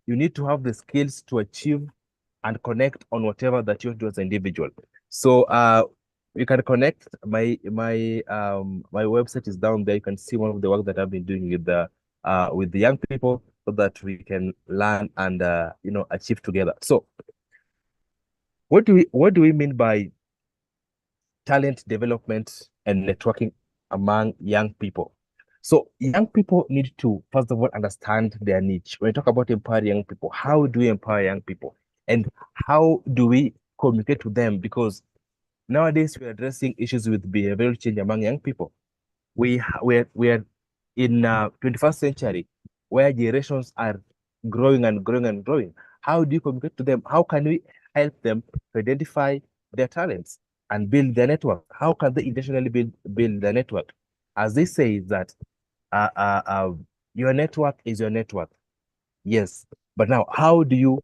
you need to have the skills to achieve and connect on whatever that you do as an individual. So you can connect. My website is down there. You can see one of the work that I've been doing with the young people so that we can learn and achieve together. So what do we mean by talent development and networking among young people? So young people need to, first of all, understand their niche. When we talk about empowering young people, how do we empower young people? And how do we communicate to them? Because nowadays we're addressing issues with behavioral change among young people. We're in 21st century where generations are growing and growing and growing. How do you communicate to them? How can we help them to identify their talents and build their network? How can they intentionally build their network? As they say that your network is your network. Yes, but now how do you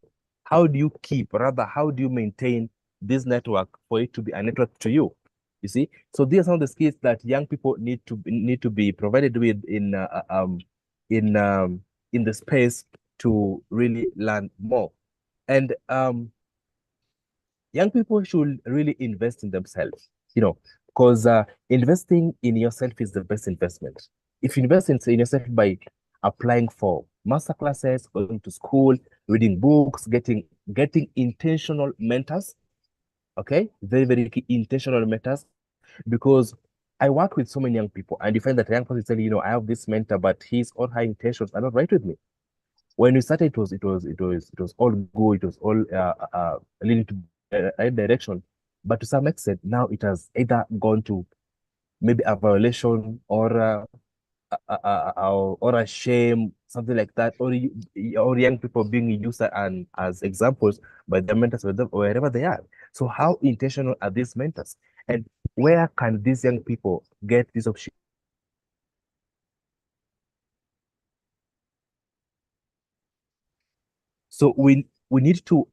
maintain this network for it to be a network to you? You see, so these are some of the skills that young people need to be provided with in the space to really learn more. And young people should really invest in themselves, because investing in yourself is the best investment. If you invest in yourself by applying for master classes, going to school, reading books, getting intentional mentors, okay, very, very key, intentional mentors, because I work with so many young people, and you find that a young person is saying, I have this mentor, but his or her intentions are not right with me. When we started, it was all good, it was all leading to the right direction, but to some extent now it has either gone to maybe a violation or a shame, something like that, or young people being used as examples by their mentors wherever they are. So how intentional are these mentors, and where can these young people get this opportunity? So we need to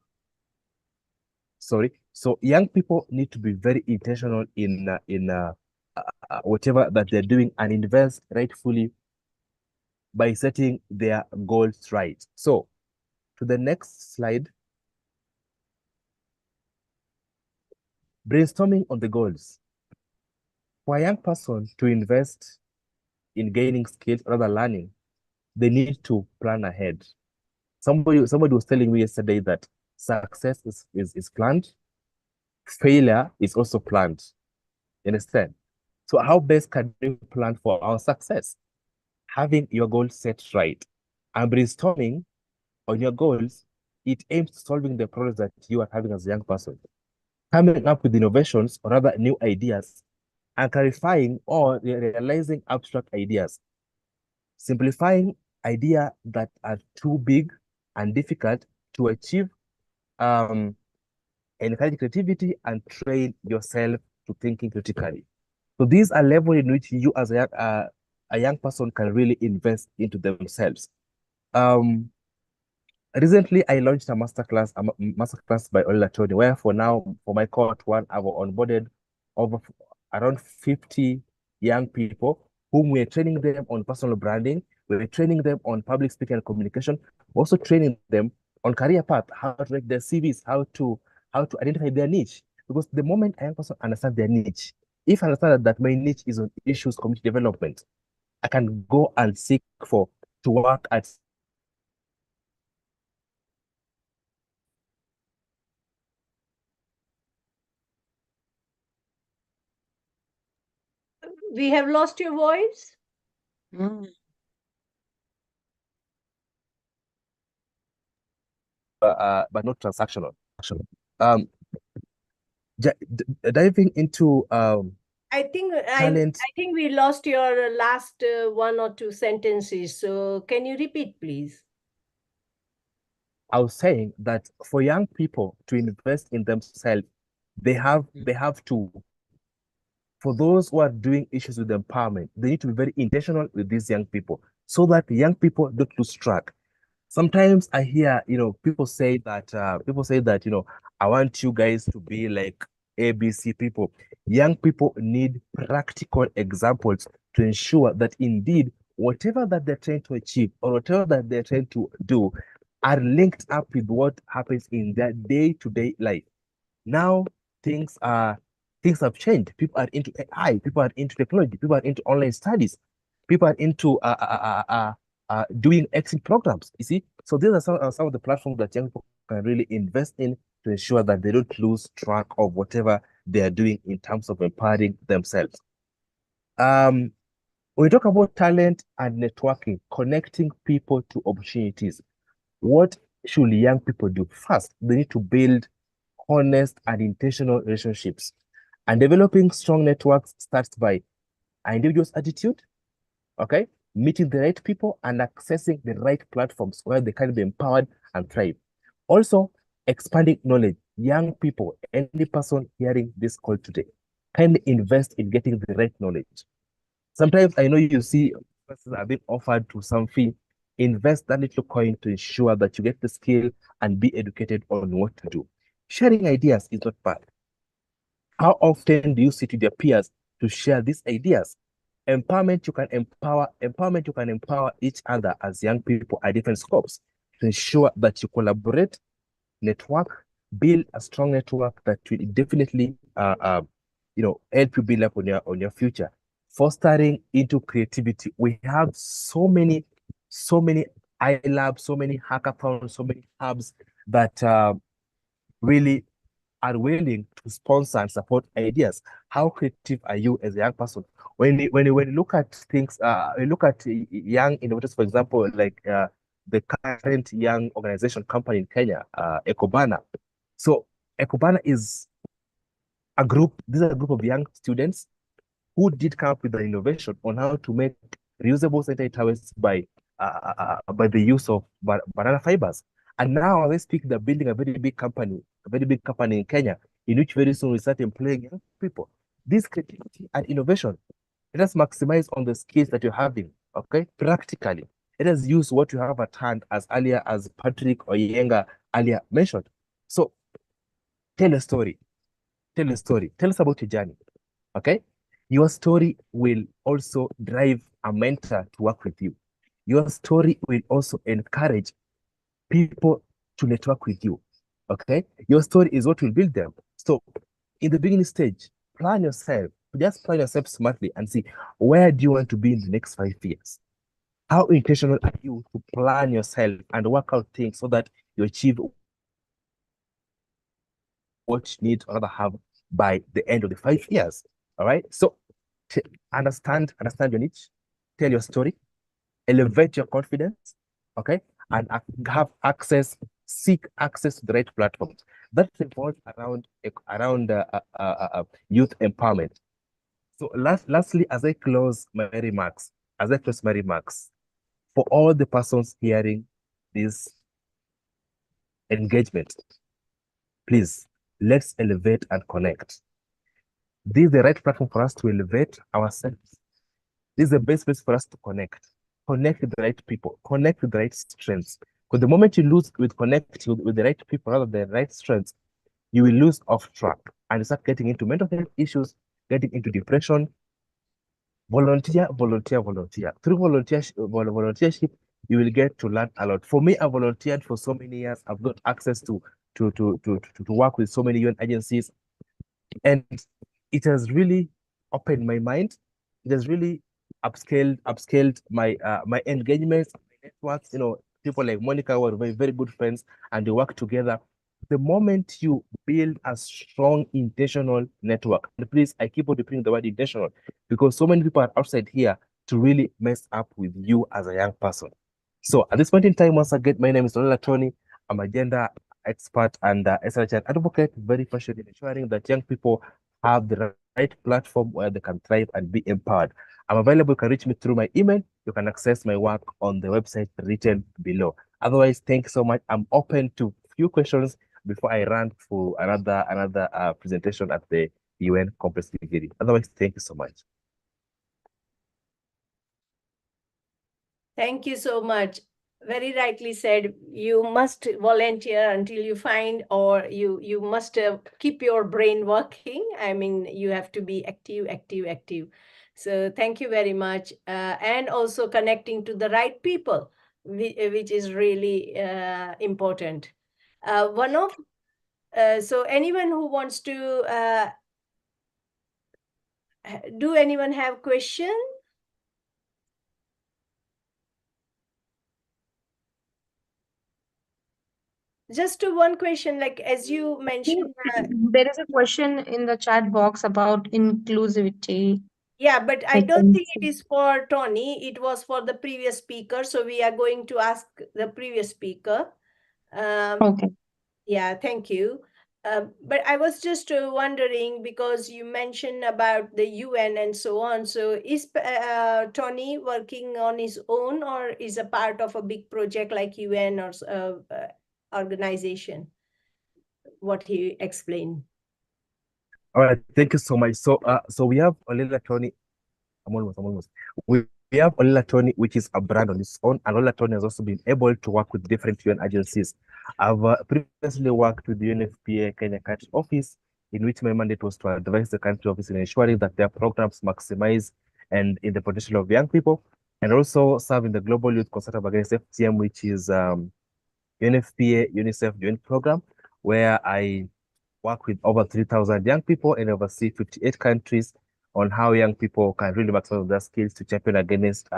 sorry. So young people need to be very intentional in whatever that they're doing and invest rightfully by setting their goals right. So to the next slide, brainstorming on the goals. For a young person to invest in gaining skills rather learning, they need to plan ahead. Somebody was telling me yesterday that success is planned, failure is also planned. You understand? So how best can we plan for our success? Having your goals set right and brainstorming on your goals, it aims to solving the problems that you are having as a young person, coming up with innovations or other new ideas, and clarifying or realizing abstract ideas, simplifying ideas that are too big and difficult to achieve, encourage creativity and train yourself to thinking critically. So these are levels in which you as a young person can really invest into themselves. Recently, I launched a masterclass by Ola Tony, where for now, for my cohort one, I've onboarded over around 50 young people whom we are training them on personal branding, we're training them on public speaking and communication, also training them on career path, how to write their CVs, how to identify their niche. Because the moment a young person understands their niche, if I understand that my niche is on issues community development, I can go and seek to work at We have lost your voice. but not transactional. Um, diving into I think talent. I think we lost your last one or two sentences. So can you repeat, please? I was saying that for young people to invest in themselves, they have to, for those who are doing issues with empowerment, they need to be very intentional with these young people so that the young people don't lose track. Sometimes I hear, people say that, I want you guys to be like ABC people. Young people need practical examples to ensure that indeed whatever that they're trying to achieve or whatever that they're trying to do are linked up with what happens in their day-to-day life. Now things have changed. People are into AI, people are into technology, people are into online studies, people are into doing exit programs. You see, so these are some of the platforms that young people can really invest in to ensure that they don't lose track of whatever they are doing in terms of empowering themselves. When we talk about talent and networking, connecting people to opportunities, what should young people do? First, they need to build honest and intentional relationships. And developing strong networks starts by an individual's attitude, okay, meeting the right people and accessing the right platforms where they can be empowered and thrive. Also, expanding knowledge. Young people, any person hearing this call today, can invest in getting the right knowledge. Sometimes I know you see persons are being offered to some fee. Invest that little coin to ensure that you get the skill and be educated on what to do. Sharing ideas is not bad. How often do you sit with your peers to share these ideas? Empowerment, you can empower each other as young people at different scopes to ensure that you collaborate, network, build a strong network that will definitely help you build up on your future. Fostering into creativity. We have so many iLabs, so many hackathons, so many hubs that really are willing to sponsor and support ideas. How creative are you as a young person? When you look at things, you look at young innovators, for example, like the current young organization company in Kenya, Ecobana. So Ecobana is a group. This is a group of young students who did come up with an innovation on how to make reusable sanitary towels by the use of banana fibers. And now, as I speak, they're building a very big company in Kenya, in which very soon we start employing young people. This creativity and innovation, let us maximize on the skills that you're having, okay? Practically. Let us use what you have at hand as earlier as Patrick or Yenga earlier mentioned. So tell a story. Tell a story. Tell us about your journey, okay? Your story will also drive a mentor to work with you. Your story will also encourage people to network with you. Okay? Your story is what will build them. So, in the beginning stage, plan yourself. Just plan yourself smartly and see where do you want to be in the next 5 years? How intentional are you to plan yourself and work out things so that you achieve what you need to rather have by the end of the 5 years? All right. So, understand your niche, tell your story, elevate your confidence, okay, and seek access to the right platforms. That revolves around youth empowerment. So lastly, as I close my remarks, for all the persons hearing this engagement, please, let's elevate and connect. This is the right platform for us to elevate ourselves. This is the best place for us to connect. Connect with the right people. Connect with the right strengths. Because the moment you lose with connecting with the right people rather than the right strengths, you will lose off track and you start getting into mental health issues, getting into depression, volunteer, volunteer, volunteer. Through volunteership, you will get to learn a lot. For me, I volunteered for so many years. I've got access to work with so many UN agencies, and it has really opened my mind. It has really upscaled my engagements, my networks. You know, people like Monica were very, very good friends, and they work together. The moment you build a strong intentional network, and please, I keep on repeating the word intentional because so many people are outside here to really mess up with you as a young person. So at this point in time, once again, my name is Lola Tony. I'm a gender expert and SRHR advocate, very passionate in ensuring that young people have the right platform where they can thrive and be empowered. I'm available. You can reach me through my email. You can access my work on the website written below. Otherwise, thank you so much. I'm open to few questions before I run for another presentation at the UN Complex Degree. Otherwise, thank you so much. Thank you so much. Very rightly said. You must volunteer until you find, or you must keep your brain working. I mean, you have to be active, active, active. So thank you very much. And also connecting to the right people, which is really important. So anyone who wants to, do anyone have question? Just one question, like as you mentioned. There is a question in the chat box about inclusivity. Yeah, but I I don't can think it see. is for Tony. It was for the previous speaker. So we are going to ask the previous speaker. Okay. Yeah, thank you. But I was just wondering, because you mentioned about the UN and so on. So is Tony working on his own, or is a part of a big project like UN or organization? What he explained. All right, thank you so much. So we have Olila Tony. I'm almost. We have Olila Tony, which is a brand on its own, and Olila Tony has also been able to work with different UN agencies. I've previously worked with the UNFPA Kenya Country Office, in which my mandate was to advise the country office in ensuring that their programs maximize and in the potential of young people, and also serve in the Global Youth Consortium Against FGM, which is UNFPA UNICEF joint program, where I work with over 3,000 young people and oversee 58 countries on how young people can really maximize their skills to champion against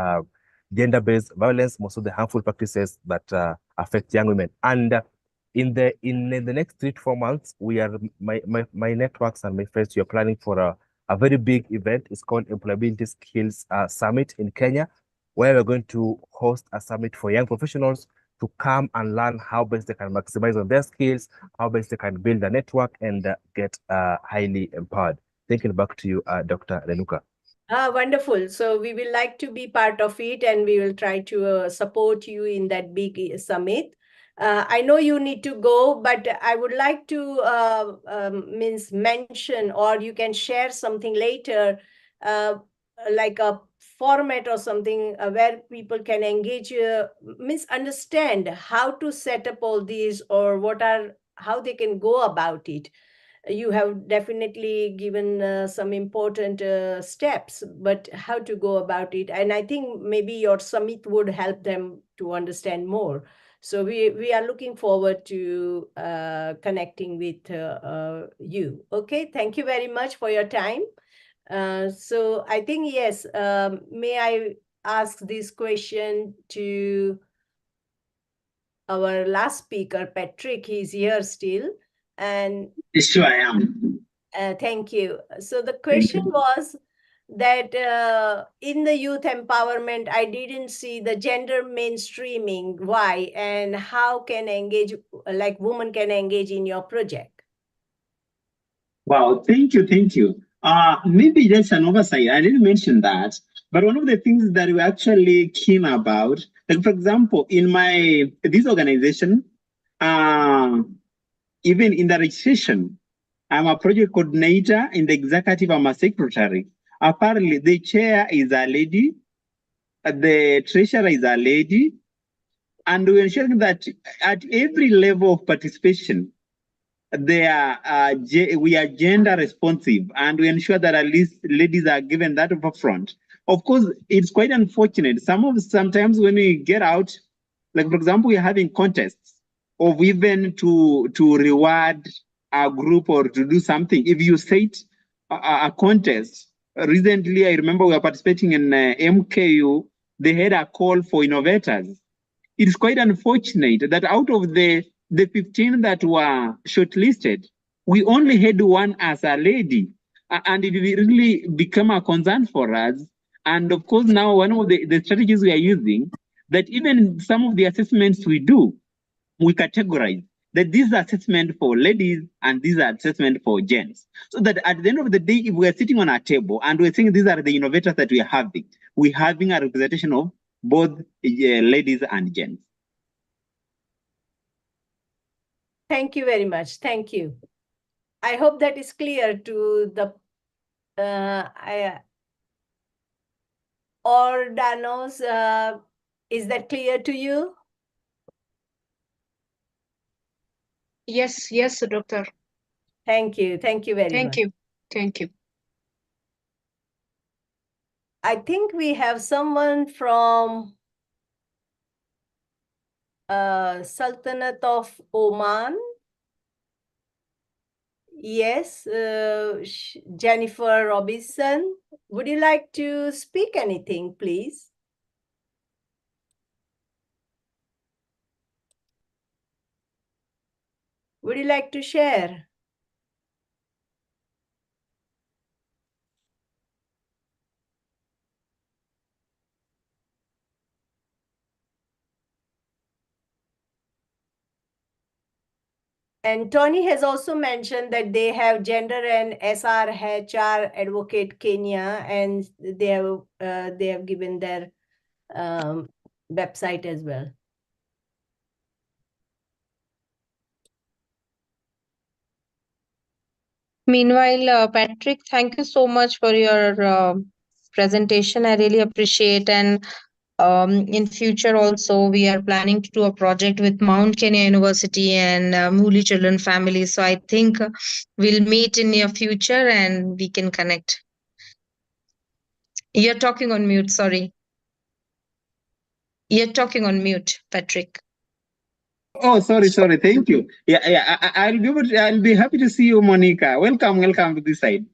gender-based violence, most of the harmful practices that affect young women. And in the next 3 to 4 months, we are my networks and my friends, we are planning for a very big event. It's called Employability Skills Summit in Kenya, where we're going to host a summit for young professionals to come and learn how best they can maximize on their skills, how best they can build a network and get highly empowered. Thinking back to you, Dr. Renuka. Wonderful. So we will like to be part of it, and we will try to support you in that big summit. I know you need to go, but I would like to mention, or you can share something later, like a format or something where people can engage, understand how to set up all these, or how they can go about it. You have definitely given some important steps, but how to go about it, and I think maybe your summit would help them to understand more. So we are looking forward to connecting with you. Okay, thank you very much for your time. So I think, yes, may I ask this question to our last speaker, Patrick? He's here still. And Sure, I am. thank you. So the question was that in the youth empowerment, I didn't see the gender mainstreaming. Why? And how can like women can engage in your project? Wow, thank you, thank you. Maybe just an oversight. I didn't mention that, but one of the things that we're actually keen about, like for example, in this organization, even in the registration, I'm a project coordinator. In the executive, I'm a secretary. Apparently, the chair is a lady, the treasurer is a lady, and we're ensuring that at every level of participation, we are gender responsive, and we ensure that at least ladies are given that upfront. Of course, it's quite unfortunate. Sometimes when we get out, like for example, we're having contests of even to reward a group or to do something. If you set a contest, recently I remember we were participating in MKU. They had a call for innovators. It's quite unfortunate that out of the 15 that were shortlisted, we only had one as a lady, and it really became a concern for us. And of course, now one of the strategies we are using, that even some of the assessments we do, we categorize that this is assessment for ladies and this is assessment for gents. So that at the end of the day, if we are sitting on a table and we're saying these are the innovators that we're having a representation of both ladies and gents. Thank you very much. Thank you. I hope that is clear to the or Danos. Is that clear to you? Yes, doctor. Thank you. Thank you very much. Thank you. I think we have someone from Sultanate of Oman. Yes, Jennifer Robinson. Would you like to speak anything, please? Would you like to share? And Tony has also mentioned that they have gender and SRHR Advocate Kenya, and they have given their website as well. Meanwhile, Patrick, thank you so much for your presentation. I really appreciate. And in future also, we are planning to do a project with Mount Kenya University and Muli Children Families. So I think we'll meet in near future and we can connect. You're talking on mute. Sorry. You're talking on mute, Patrick. Oh, sorry. Thank you. Yeah. I'll be happy to see you, Monica. Welcome to this side.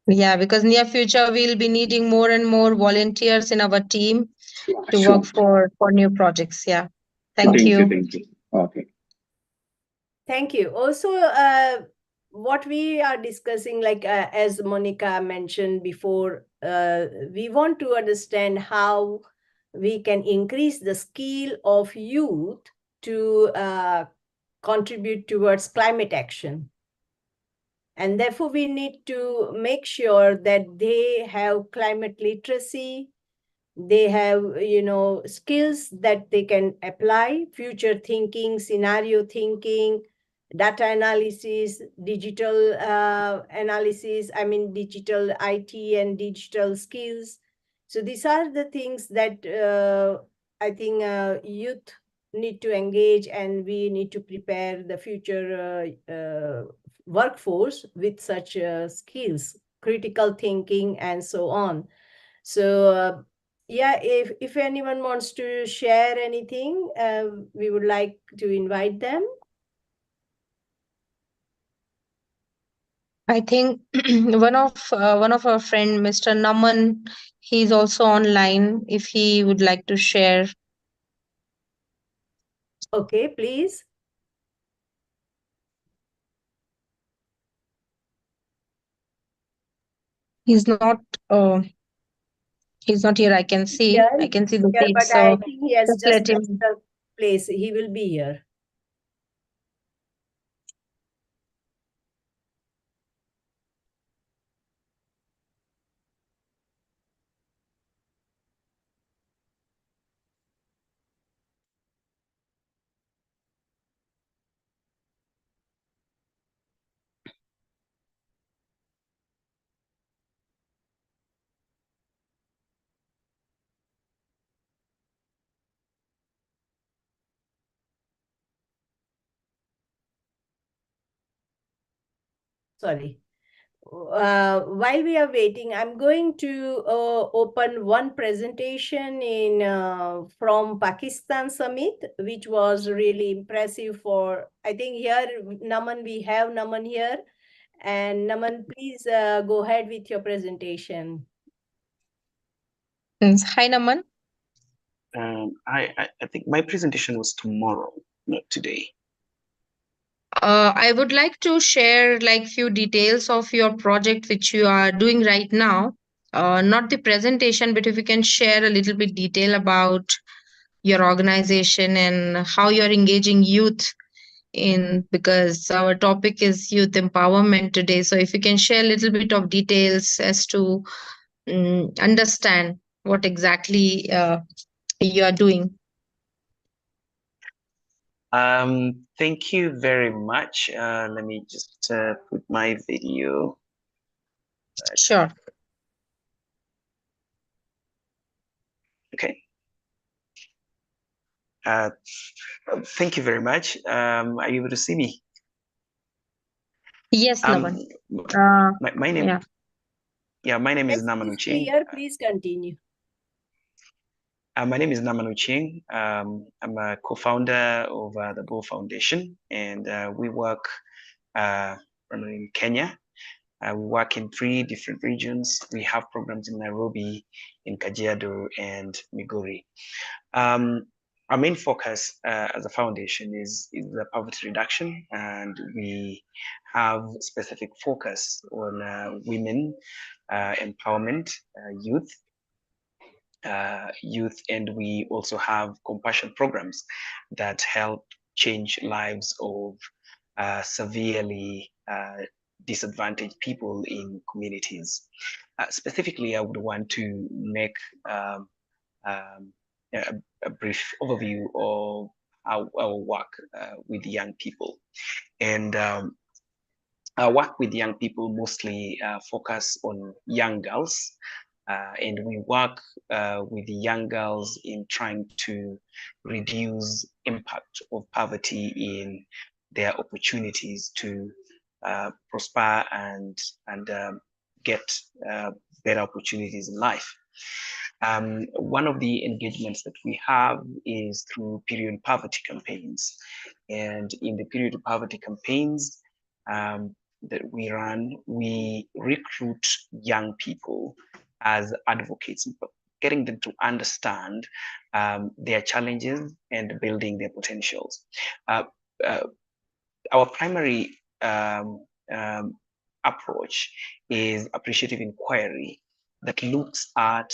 Yeah, because near future we'll be needing more and more volunteers in our team to Sure. work for new projects. Yeah. Thank you. Thank you. Okay. Thank you. Also, what we are discussing, like as Monica mentioned before, we want to understand how we can increase the skill of youth to contribute towards climate action. And therefore, we need to make sure that they have climate literacy, they have skills that they can apply, future thinking, scenario thinking, data analysis, digital analysis, digital IT and digital skills. So these are the things that I think youth need to engage, and we need to prepare the future workforce with such skills, critical thinking, and so on. So yeah, if anyone wants to share anything, we would like to invite them. I think one of our friend, Mr. Naman, he's also online. If he would like to share. Okay, please. He's not. He's not here. I can see. Yeah, I can see the yeah, feed. but So I think he has just just let left him. the place. He will be here. Sorry. while we are waiting, I'm going to open one presentation in from Pakistan Summit, which was really impressive for, I think here, Naman, we have Naman here. And Naman, please go ahead with your presentation. Hi, Naman. I think my presentation was tomorrow, not today. I would like to share like few details of your project which you are doing right now. Not the presentation, but if you can share a little bit detail about your organization and how you're engaging youth in, because our topic is youth empowerment today. So if you can share a little bit of details as to understand what exactly you are doing. Thank you very much. Let me just put my video. Sure. Okay. Thank you very much. Are you able to see me? Yes, Naman. My name. Yeah, my name is Naman Ucheng. Clear, please continue. My name is Naman Ucheng. I'm a co-founder of the Bo Foundation, and we work in Kenya. We work in 3 different regions. We have programs in Nairobi, in Kajiado, and Migori. Our main focus as a foundation is the poverty reduction, and we have specific focus on women empowerment, youth, and we also have compassion programs that help change lives of severely disadvantaged people in communities. Specifically, I would want to make a brief overview of our work with young people. And our work with young people mostly focus on young girls. And we work with young girls in trying to reduce impact of poverty in their opportunities to prosper and get better opportunities in life. One of the engagements that we have is through period poverty campaigns. And in the period poverty campaigns that we run, we recruit young people as advocates, getting them to understand their challenges and building their potentials. Our primary approach is appreciative inquiry that looks at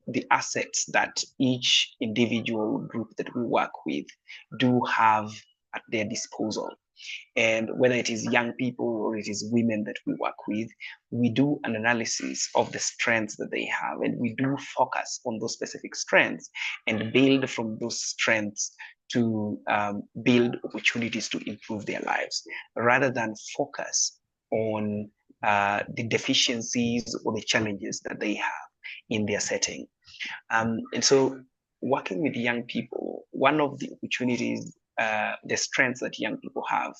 the assets that each individual group that we work with do have at their disposal. And whether it is young people or it is women that we work with, we do an analysis of the strengths that they have, and we do focus on those specific strengths and build from those strengths to build opportunities to improve their lives, rather than focus on the deficiencies or the challenges that they have in their setting. And so working with young people, one of the opportunities, the strengths that young people have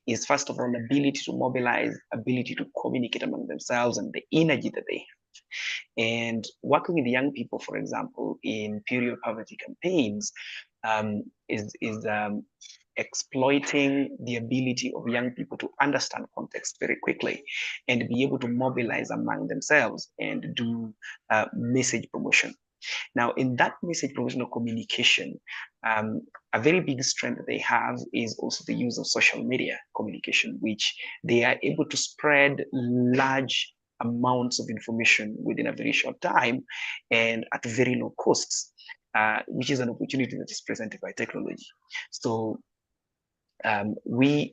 is, first of all, ability to mobilize, ability to communicate among themselves, and the energy that they have. And working with young people, for example, in period poverty campaigns, is exploiting the ability of young people to understand context very quickly and be able to mobilize among themselves and do message promotion. Now, in that message promotional communication, a very big strength that they have is also the use of social media communication, which they are able to spread large amounts of information within a very short time and at very low costs, which is an opportunity that is presented by technology. So we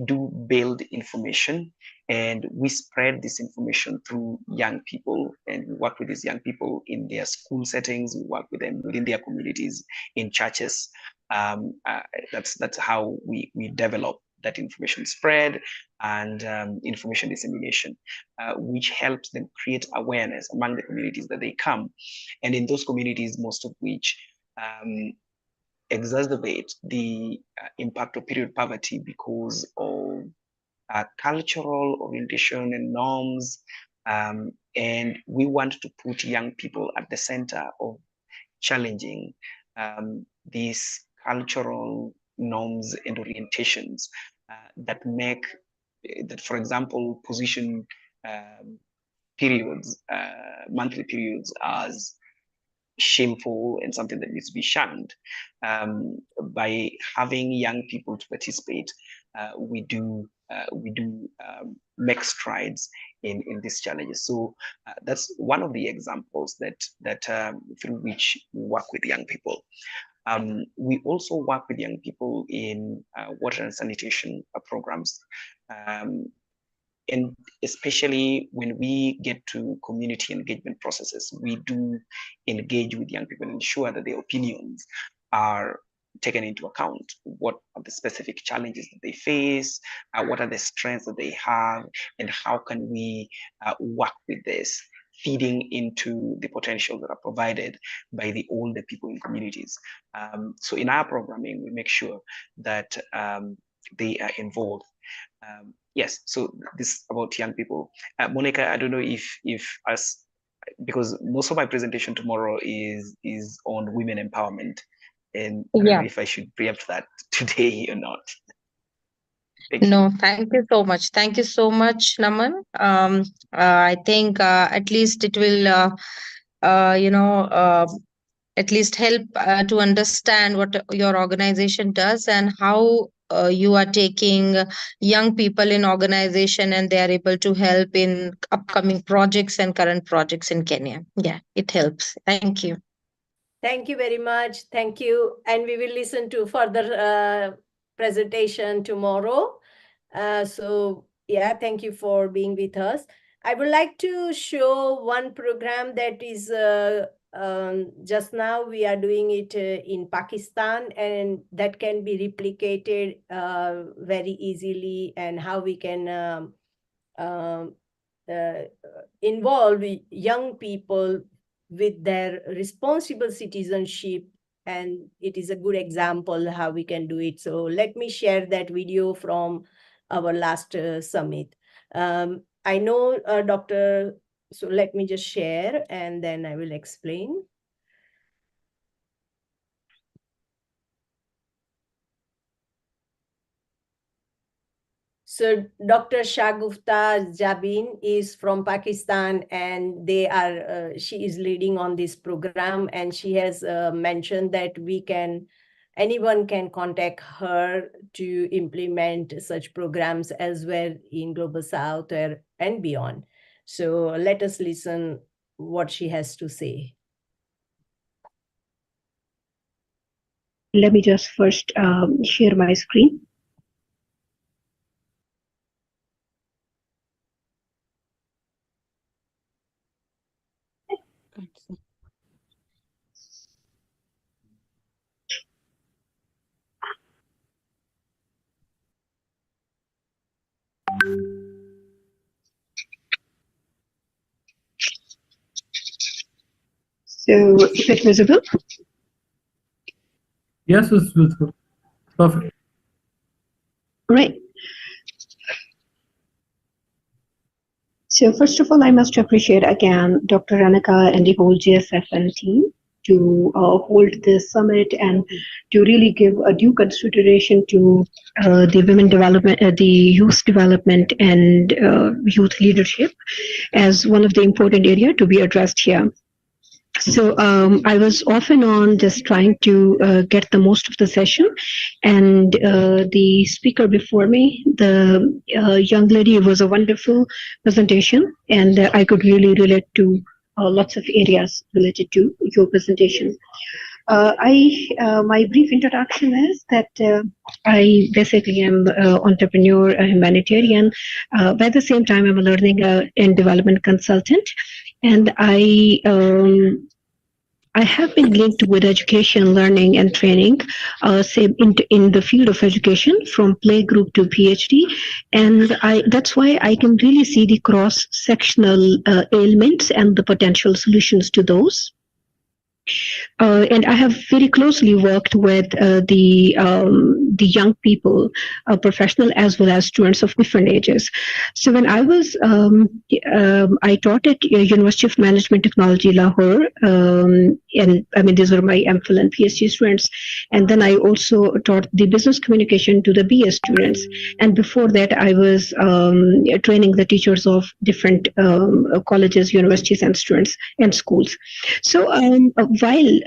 do build information, and we spread this information through young people, and we work with these young people in their school settings. We work with them within their communities, in churches. That's how we develop that information spread and information dissemination, which helps them create awareness among the communities that they come. And in those communities, most of which exacerbate the impact of period poverty because of cultural orientation and norms. And we want to put young people at the center of challenging these cultural norms and orientations that make, that, for example, position periods, monthly periods, as shameful and something that needs to be shunned. By having young people to participate, we do make strides in these challenges. So that's one of the examples that through which we work with young people. We also work with young people in water and sanitation programs. And especially when we get to community engagement processes, we do engage with young people and ensure that their opinions are taken into account. What are the specific challenges that they face? What are the strengths that they have? And how can we work with this, feeding into the potential that are provided by the older people in communities? So in our programming, we make sure that they are involved. Yes, so this about young people. Monica, I don't know if us, because most of my presentation tomorrow is on women empowerment, and I don't know if I should preempt that today or not. No, thank you so much. Thank you so much, Naman. I think at least it will, at least help to understand what your organization does and how you are taking young people in organization and they are able to help in upcoming projects and current projects in Kenya. Yeah, it helps. Thank you. Thank you very much. Thank you. And we will listen to further presentation tomorrow. So yeah, thank you for being with us. I would like to show one program that is just now we are doing it in Pakistan, and that can be replicated very easily, and how we can involve young people with their responsible citizenship, and it is a good example how we can do it. So let me share that video from our last summit. I know Dr. So let me just share and then I will explain. So Dr. Shagufta Jabin is from Pakistan, and they are she is leading on this program, and she has mentioned that anyone can contact her to implement such programs as well in Global South and beyond. So let us listen what she has to say. Let me just first share my screen. So is it visible? Yes, it's visible. Perfect. Right. So first of all, I must appreciate again Dr. Ranaka and the whole Gsfn team to hold this summit and to really give a due consideration to the women development, the youth development and youth leadership as one of the important area to be addressed here. So I was off and on just trying to get the most of the session, and the speaker before me, the young lady, it was a wonderful presentation, and I could really relate to lots of areas related to your presentation. My brief introduction is that I basically am an entrepreneur, a humanitarian, but at the same time I'm a learning and development consultant, and I have been linked with education, learning, and training, say in the field of education, from playgroup to PhD, and that's why I can really see the cross-sectional ailments and the potential solutions to those. And I have very closely worked with the young people, professional as well as students of different ages. So when I was I taught at University of Management Technology, Lahore, and I mean these were my MPhil and PhD students, and then I also taught the business communication to the BS students. And before that, I was training the teachers of different colleges, universities, and students and schools. So while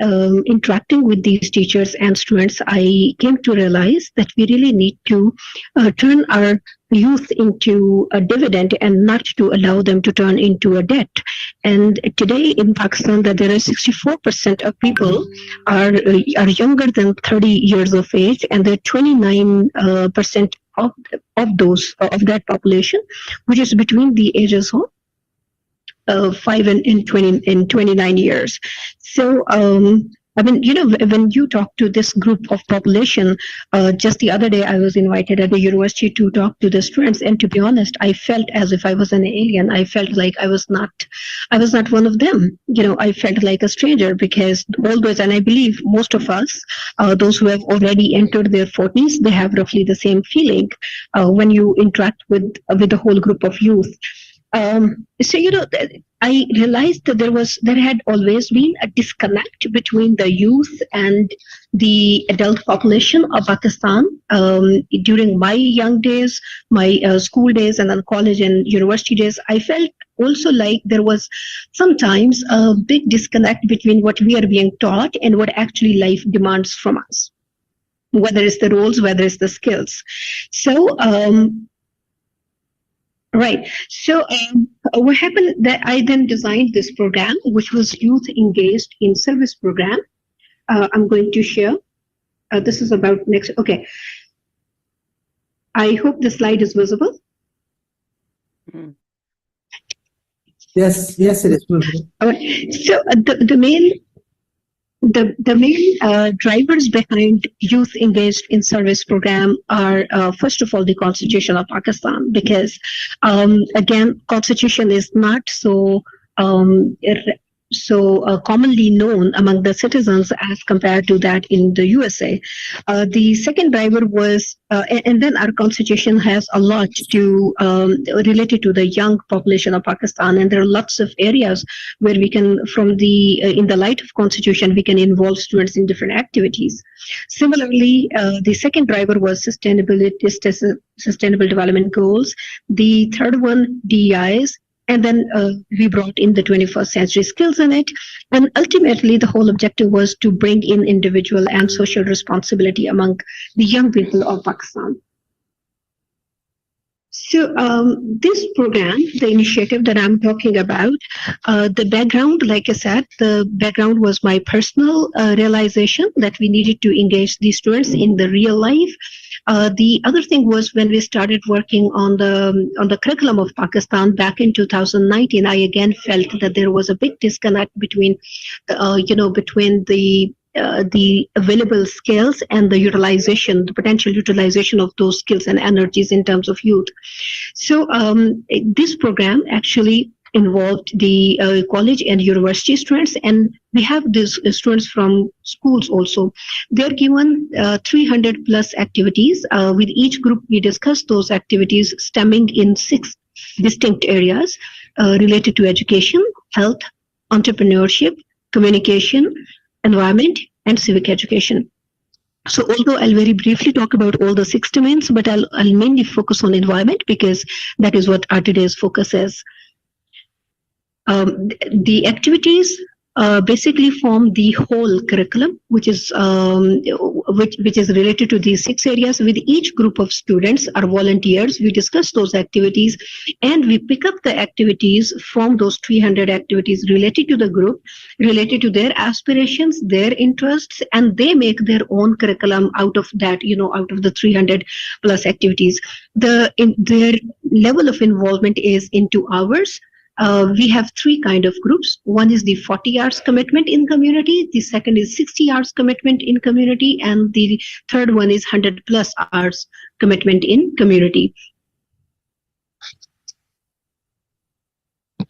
interacting with these teachers and students, I came to realize that we really need to turn our youth into a dividend and not to allow them to turn into a debt. And today in Pakistan, that there are 64% of people are younger than 30 years of age, and there are 29% of those of that population, which is between the ages of 5 and 29 years. So, I mean, you know, when you talk to this group of population, just the other day I was invited at the university to talk to the students, and to be honest, I felt as if I was an alien. I felt like I was not one of them. You know, I felt like a stranger because all those, and I believe most of us, those who have already entered their 40s, they have roughly the same feeling when you interact with the whole group of youth. So you know, I realized that there had always been a disconnect between the youth and the adult population of Pakistan. During my young days, my school days, and then college and university days, I felt also like there was sometimes a big disconnect between what we are being taught and what actually life demands from us, whether it's the roles, whether it's the skills. So right. So what happened that I then designed this program, which was Youth Engaged in Service Program. I'm going to share. This is about next. Okay. I hope the slide is visible. Yes, yes, it is visible. So the main drivers behind Youth Engaged in Service program are, first of all, the Constitution of Pakistan, because again, Constitution is not so commonly known among the citizens as compared to that in the USA. The second driver was, and then our constitution has a lot to related to the young population of Pakistan, and there are lots of areas where we can, from the in the light of constitution, we can involve students in different activities. Similarly, the second driver was sustainable development goals. The third one, DEIs. And then we brought in the 21st century skills in it. And ultimately, the whole objective was to bring in individual and social responsibility among the young people of Pakistan. So this program, the initiative that I'm talking about, the background, like I said, the background was my personal realization that we needed to engage these students in the real life. The other thing was when we started working on the curriculum of Pakistan back in 2019, I again felt that there was a big disconnect between, between the available skills and the utilization, the potential utilization of those skills and energies in terms of youth. So this program actually involved the college and university students, and we have these students from schools also. They're given 300 plus activities. With each group, we discuss those activities stemming in 6 distinct areas related to education, health, entrepreneurship, communication, environment, and civic education. So although I'll very briefly talk about all the 6 domains, but I'll mainly focus on environment because that is what our today's focus is. The activities basically form the whole curriculum, which is related to these 6 areas. With each group of students or volunteers, we discuss those activities, and we pick up the activities from those 300 activities related to the group, related to their aspirations, their interests, and they make their own curriculum out of that, out of the 300 plus activities. Their level of involvement is in 2 hours. We have 3 kind of groups. One is the 40 hours commitment in community. The second is 60 hours commitment in community. And the third one is 100 plus hours commitment in community.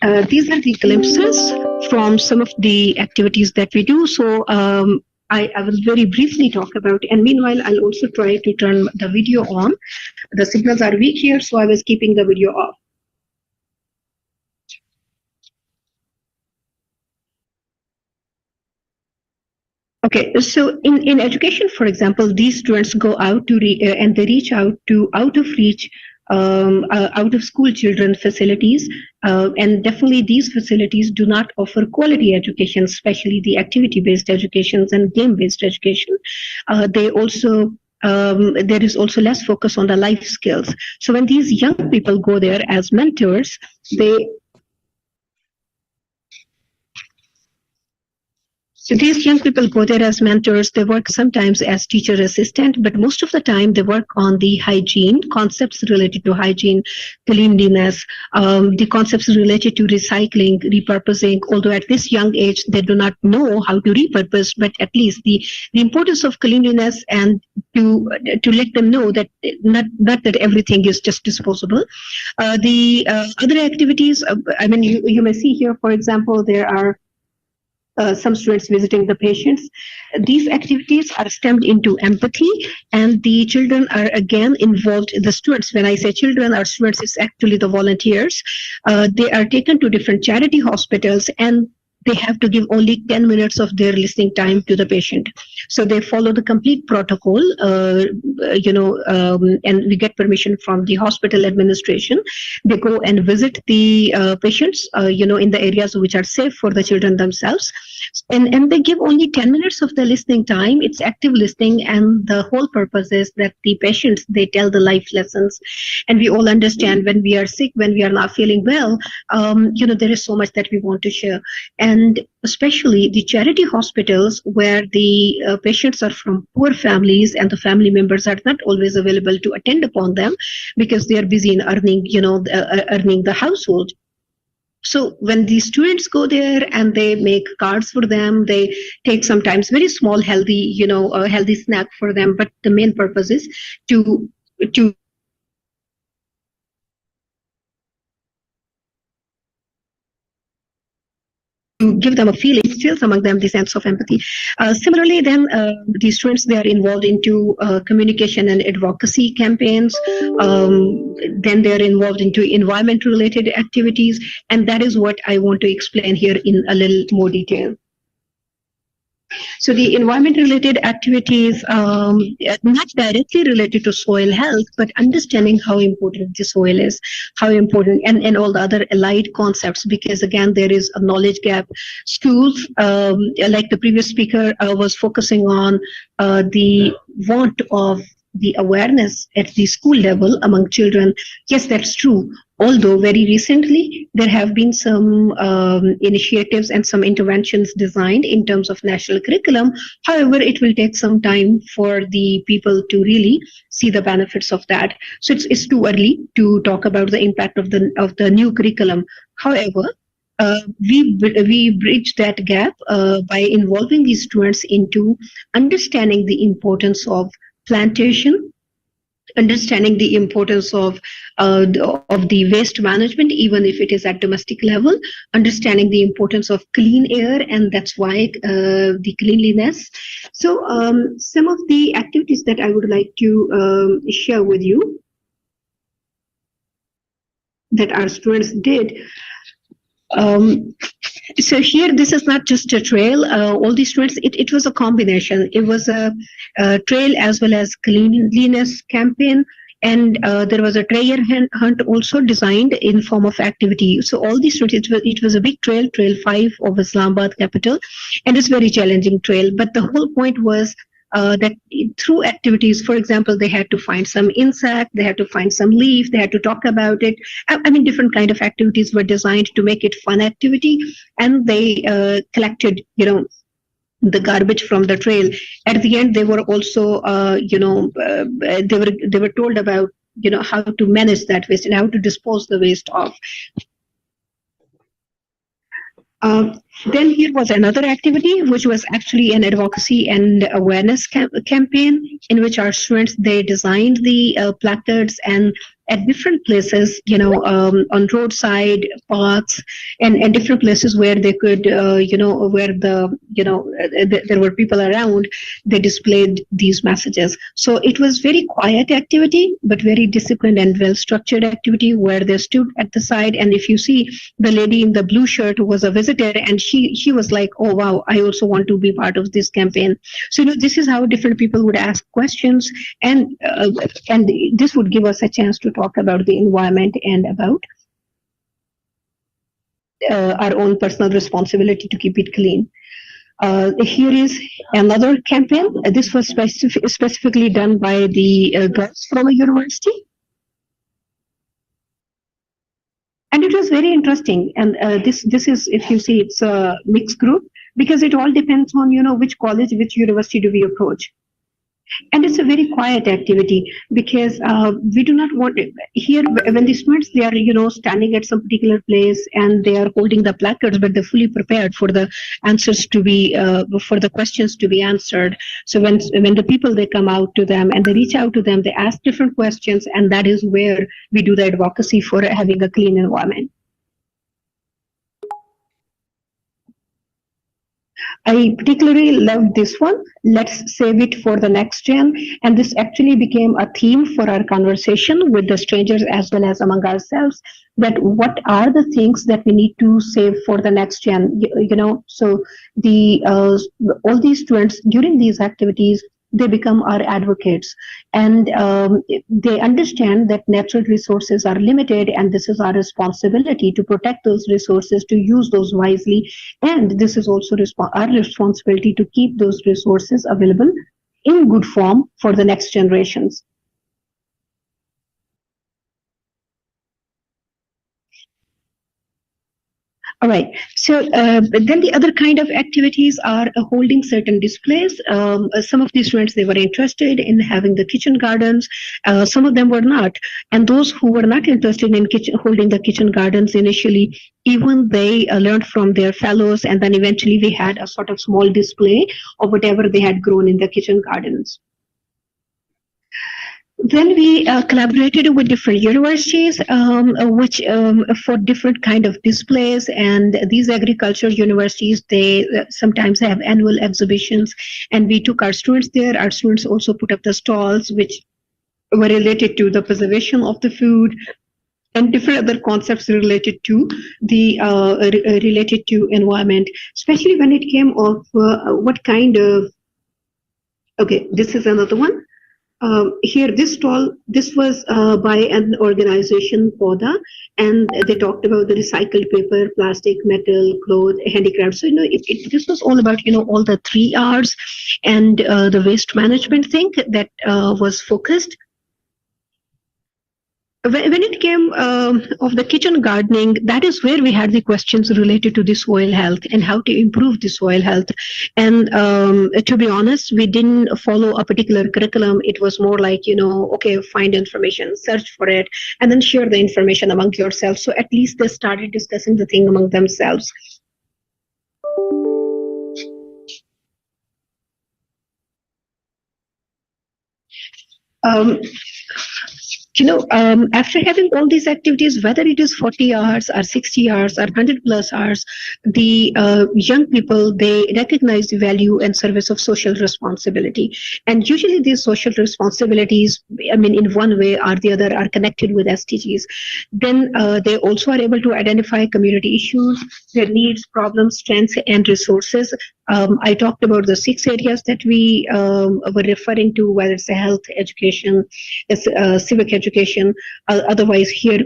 These are the glimpses from some of the activities that we do. So I will very briefly talk about, and meanwhile, I'll also try to turn the video on. The signals are weak here, so I was keeping the video off. Okay, so in education, for example, these students go out to and they reach out to out of reach, out of school children facilities, and definitely these facilities do not offer quality education, especially the activity-based educations and game-based education. They also there is also less focus on the life skills. So when these young people go there as mentors, So these young people go there as mentors. They work sometimes as teacher assistant, but most of the time they work on the hygiene, concepts related to hygiene, cleanliness, the concepts related to recycling, repurposing. Although at this young age they do not know how to repurpose, but at least the importance of cleanliness and to let them know that not that everything is just disposable. The other activities, I mean, you may see here, for example, there are some students visiting the patients. These activities are stemmed into empathy, and the children are again involved. The students, when I say children or students, it's actually the volunteers. They are taken to different charity hospitals, and they have to give only 10 minutes of their listening time to the patient. So they follow the complete protocol, and we get permission from the hospital administration. They go and visit the patients, in the areas which are safe for the children themselves. And they give only 10 minutes of the listening time. It's active listening, and the whole purpose is that the patients, they tell the life lessons. And we all understand when we are sick, when we are not feeling well, there is so much that we want to share. And especially the charity hospitals where the patients are from poor families and the family members are not always available to attend upon them because they are busy in earning the household. So when the students go there and they make cards for them, they take sometimes very small, healthy, a healthy snack for them. But the main purpose is to give them a feeling, instills among them the sense of empathy. Similarly, then the students, they are involved into communication and advocacy campaigns. Then they are involved into environment-related activities, and that is what I want to explain here in a little more detail. So the environment-related activities, not directly related to soil health, but understanding how important the soil is, how important, and all the other allied concepts, because again, there is a knowledge gap. Schools, like the previous speaker was focusing on the want of the awareness at the school level among children. Yes, that's true. Although very recently there have been some initiatives and some interventions designed in terms of national curriculum. However, it will take some time for the people to really see the benefits of that. So it's too early to talk about the impact of the new curriculum. However, we bridge that gap by involving these students into understanding the importance of plantation, understanding the importance of the waste management, even if it is at domestic level, understanding the importance of clean air, and that's why the cleanliness. So some of the activities that I would like to share with you that our students did. So here, this is not just a trail. All these students, it was a combination. It was a trail as well as cleanliness campaign. And there was a treasure hunt also designed in form of activity. So all these students, it was a big trail 5 of Islamabad capital. And it's very challenging trail. But the whole point was that through activities, for example, they had to find some insect, they had to find some leaf, they had to talk about it. I mean, different kind of activities were designed to make it fun activity, and they collected, the garbage from the trail. At the end, they were also, they were told about, how to manage that waste and how to dispose the waste of. Then here was another activity, which was actually an advocacy and awareness campaign in which our students, they designed the placards and at different places, on roadside paths, and different places where they could, where there were people around, they displayed these messages. So it was very quiet activity, but very disciplined and well-structured activity, where they stood at the side. And if you see the lady in the blue shirt who was a visitor, and she was like, oh wow, I also want to be part of this campaign. So this is how different people would ask questions, and this would give us a chance to talk about the environment and about our own personal responsibility to keep it clean. Here is another campaign. This was specifically done by the girls from a university. And it was very interesting. And this is, if you see, it's a mixed group, because it all depends on, which college, which university do we approach. And it's a very quiet activity, because we do not want it. Here, when the students, they are, standing at some particular place and they are holding the placards, but they're fully prepared for the answers to be, for the questions to be answered. So when the people, they come out to them and they reach out to them, they ask different questions, and that is where we do the advocacy for having a clean environment. I particularly loved this one. Let's save it for the next gen. And this actually became a theme for our conversation with the strangers as well as among ourselves, that what are the things that we need to save for the next gen. So the all these students during these activities, they become our advocates, and they understand that natural resources are limited, and this is our responsibility to protect those resources, to use those wisely, and this is also our responsibility to keep those resources available in good form for the next generations. All right. So then the other kind of activities are holding certain displays. Some of these students, they were interested in having the kitchen gardens. Some of them were not. And those who were not interested in holding the kitchen gardens initially, even they learned from their fellows. And then eventually we had a sort of small display of whatever they had grown in the kitchen gardens. Then we collaborated with different universities, which for different kind of displays. And these agriculture universities, they sometimes have annual exhibitions. And we took our students there. Our students also put up the stalls, which were related to the preservation of the food and different other concepts related to the related to environment, especially when it came of what kind of. Okay, this is another one. Here, this stall, this was by an organization, PODA, and they talked about the recycled paper, plastic, metal, cloth, handicrafts. So, this was all about, all the 3 Rs and the waste management thing that was focused. When it came of the kitchen gardening, that is where we had the questions related to the soil health and how to improve the soil health. And to be honest, we didn't follow a particular curriculum. It was more like, okay, find information, search for it, and then share the information among yourselves. So at least they started discussing the thing among themselves. After having all these activities, whether it is 40 hours or 60 hours or 100 plus hours, the young people, they recognize the value and service of social responsibility. And usually these social responsibilities, in one way or the other, are connected with SDGs. Then they also are able to identify community issues, their needs, problems, strengths, and resources. I talked about the 6 areas that we were referring to, whether it's health, education, civic education. Otherwise, here,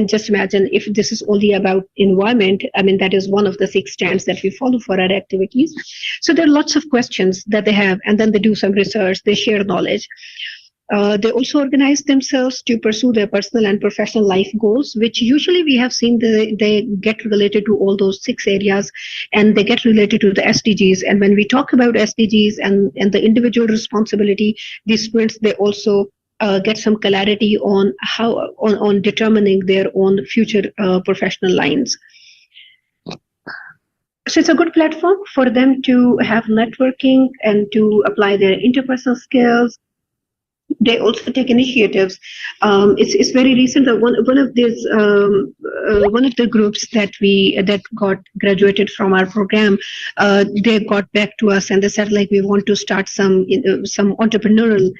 just imagine if this is only about environment. That is one of the 6 strands that we follow for our activities. So there are lots of questions that they have, and then they do some research, they share knowledge. They also organize themselves to pursue their personal and professional life goals, which usually we have seen they get related to all those 6 areas, and they get related to the SDGs. And when we talk about SDGs and the individual responsibility, these students, they also get some clarity on how on determining their own future professional lines. So it's a good platform for them to have networking and to apply their interpersonal skills. they also take initiatives. It's very recent that one of these one of the groups that got graduated from our program, they got back to us and they said like we want to start some entrepreneurial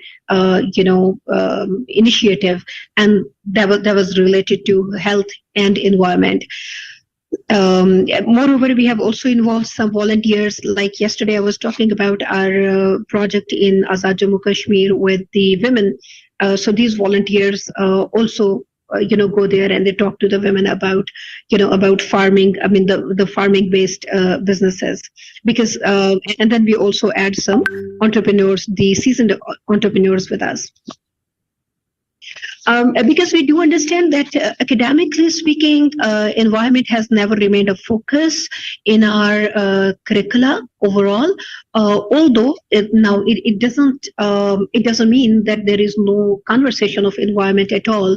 initiative, and that was related to health and environment. Moreover, we have also involved some volunteers. Like yesterday, I was talking about our project in Azad Jammu Kashmir with the women. So these volunteers also, go there and they talk to the women about farming. I mean, the farming based businesses. Because and then we also add some entrepreneurs, the seasoned entrepreneurs with us. Because we do understand that academically speaking, environment has never remained a focus in our curricula overall. Although it doesn't mean that there is no conversation of environment at all.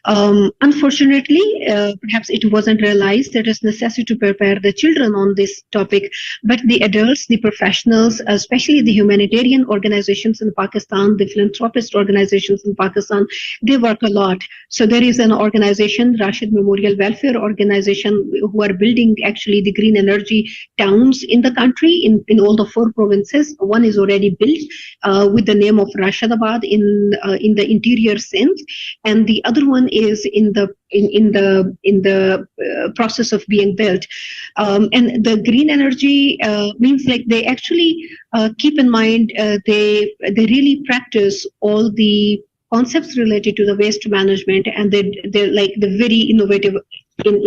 Unfortunately, perhaps it wasn't realized that it's necessary to prepare the children on this topic, but the adults, the professionals, especially the humanitarian organizations in Pakistan, the philanthropist organizations in Pakistan, they work a lot. So there is an organization, Rashid Memorial Welfare Organization, who are building actually the green energy towns in the country in all the 4 provinces. One is already built with the name of Rashidabad in the interior Sindh, and the other one is in the process of being built. And the green energy means like they actually keep in mind, they really practice all the concepts related to the waste management, and they're like the very innovative in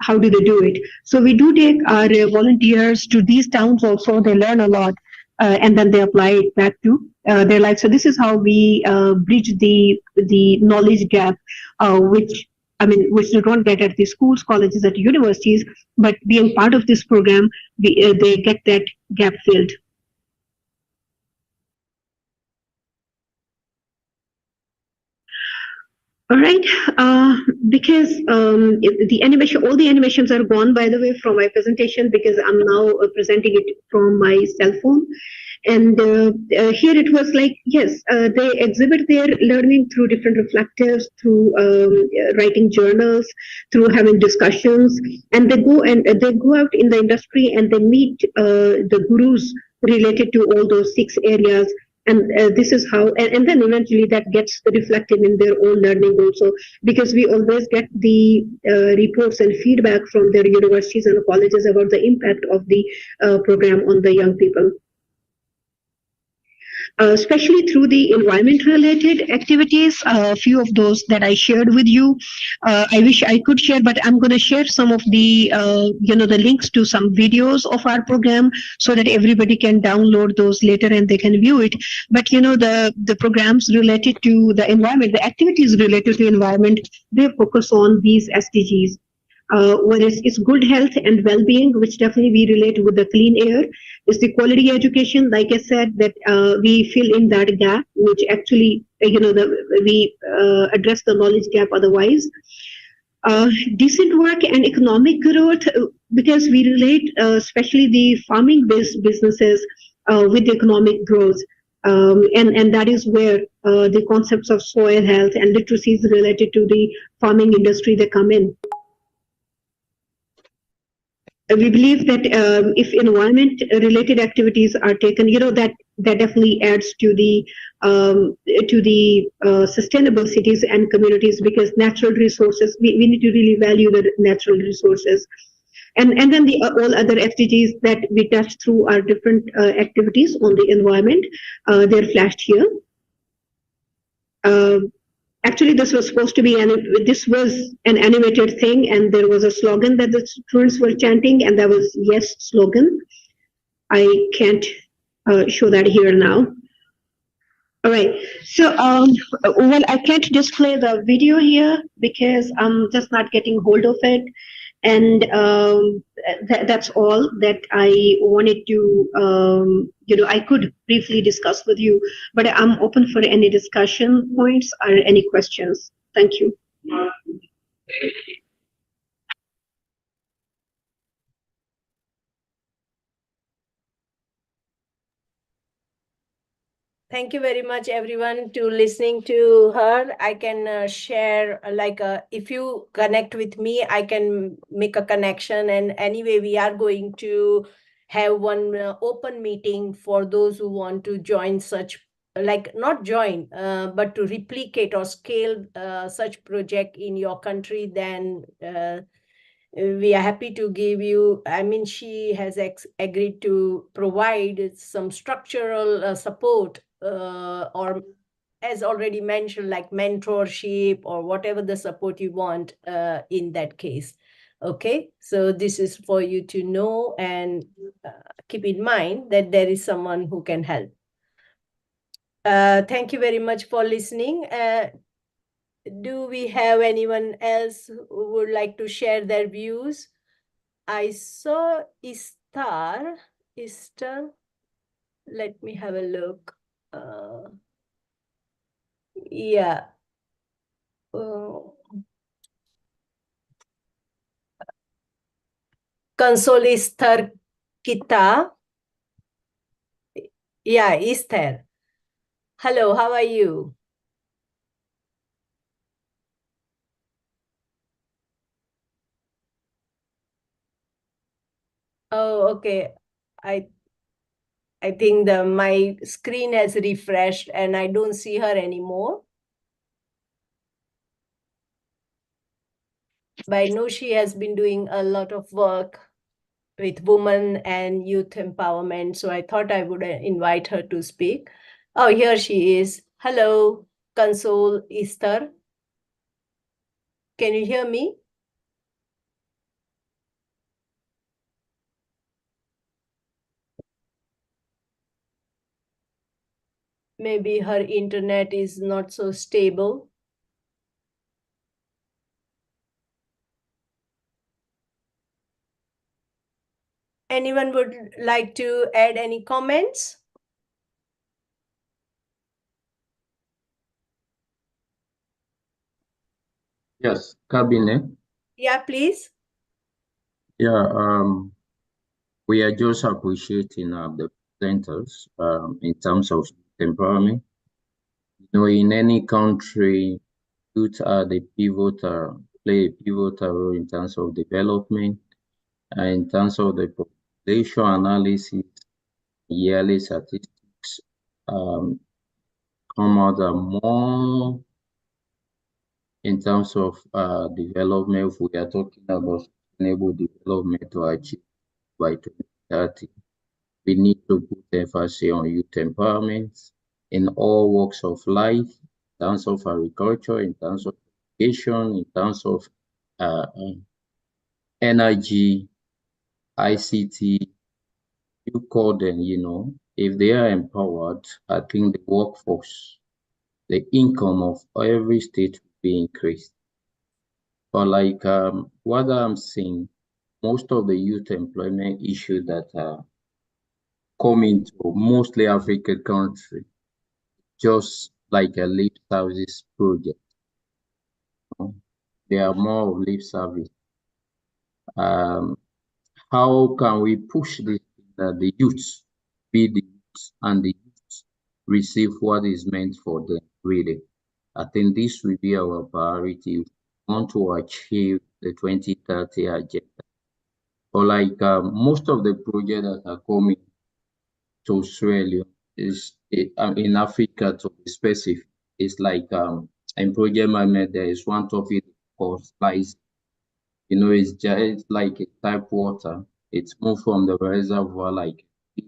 how do they do it. So we do take our volunteers to these towns also. They learn a lot, and then they apply it back to their life. So this is how we bridge the knowledge gap, which they don't get at the schools, colleges, at universities, but being part of this program, they get that gap filled. All right, because all the animations are gone, by the way, from my presentation, because I'm now presenting it from my cell phone. And here it was like, yes, they exhibit their learning through different reflectives, through writing journals, through having discussions, and they go out in the industry and they meet the gurus related to all those 6 areas. And this is how, and then eventually that gets reflected in their own learning also, because we always get the reports and feedback from their universities and colleges about the impact of the program on the young people. Especially through the environment-related activities, a few of those that I shared with you. I wish I could share, but I'm going to share some of the, the links to some videos of our program so that everybody can download those later and they can view it. But, the programs related to the environment, the activities related to environment, they focus on these SDGs. Whether it's good health and well-being, which definitely we relate with the clean air, is the quality education. Like I said, that we fill in that gap, which actually, we address the knowledge gap otherwise. Decent work and economic growth, because we relate, especially the farming-based businesses, with economic growth. And that is where the concepts of soil health and literacies related to the farming industry, they come in. We believe that if environment-related activities are taken, that definitely adds to the sustainable cities and communities, because natural resources, we need to really value the natural resources. And then the all other SDGs that we touch through our different activities on the environment, they're flashed here. Actually, this was supposed to be an animated thing, and there was a slogan that the students were chanting, and that was "Yes" slogan. I can't show that here now. All right. So, I can't display the video here because I'm just not getting hold of it. And that's all that I wanted to, I could briefly discuss with you, but I'm open for any discussion points or any questions. Thank you. Thank you very much, everyone, to listening to her. I can share, if you connect with me, I can make a connection. And anyway, we are going to have one open meeting for those who want to join such, not join, but to replicate or scale such project in your country. Then we are happy to give you. I mean, she has agreed to provide some structural support, or as already mentioned, like mentorship or whatever the support you want in that case. Okay, so this is for you to know and keep in mind that there is someone who can help. Thank you very much for listening. Do we have anyone else who would like to share their views? I saw Istar. Let me have a look. Yeah. Console Istar kita. Yeah, Istar. Hello, how are you? Oh, okay. I think my screen has refreshed and I don't see her anymore. But I know she has been doing a lot of work with women and youth empowerment. So I thought I would invite her to speak. Oh, here she is. Hello, Console Esther. Can you hear me? Maybe her internet is not so stable. Anyone would like to add any comments? Yes, cabinet. Yeah, please. Yeah, we are just appreciating the presenters in terms of empowerment. You know, in any country, youth are the pivotal, play a pivotal role in terms of development and in terms of the population analysis, yearly statistics come out more in terms of development. If we are talking about sustainable development to achieve by 2030. We need to put emphasis on youth empowerment in all walks of life, in terms of agriculture, in terms of education, in terms of energy, ICT, you call them, if they are empowered, I think the workforce, the income of every state will be increased. But like what I'm seeing, most of the youth employment issues that are coming to mostly African countries, just like a lip service project. They are more of lip service. How can we push this that the youth be the youth and the youth receive what is meant for them, really? I think this will be our priority if we want to achieve the 2030 agenda. Or like most of the projects that are coming to Australia is in Africa, to be specific. It's like in project management, there is one topic called slice. It's just like a type water. It's moved from the reservoir like a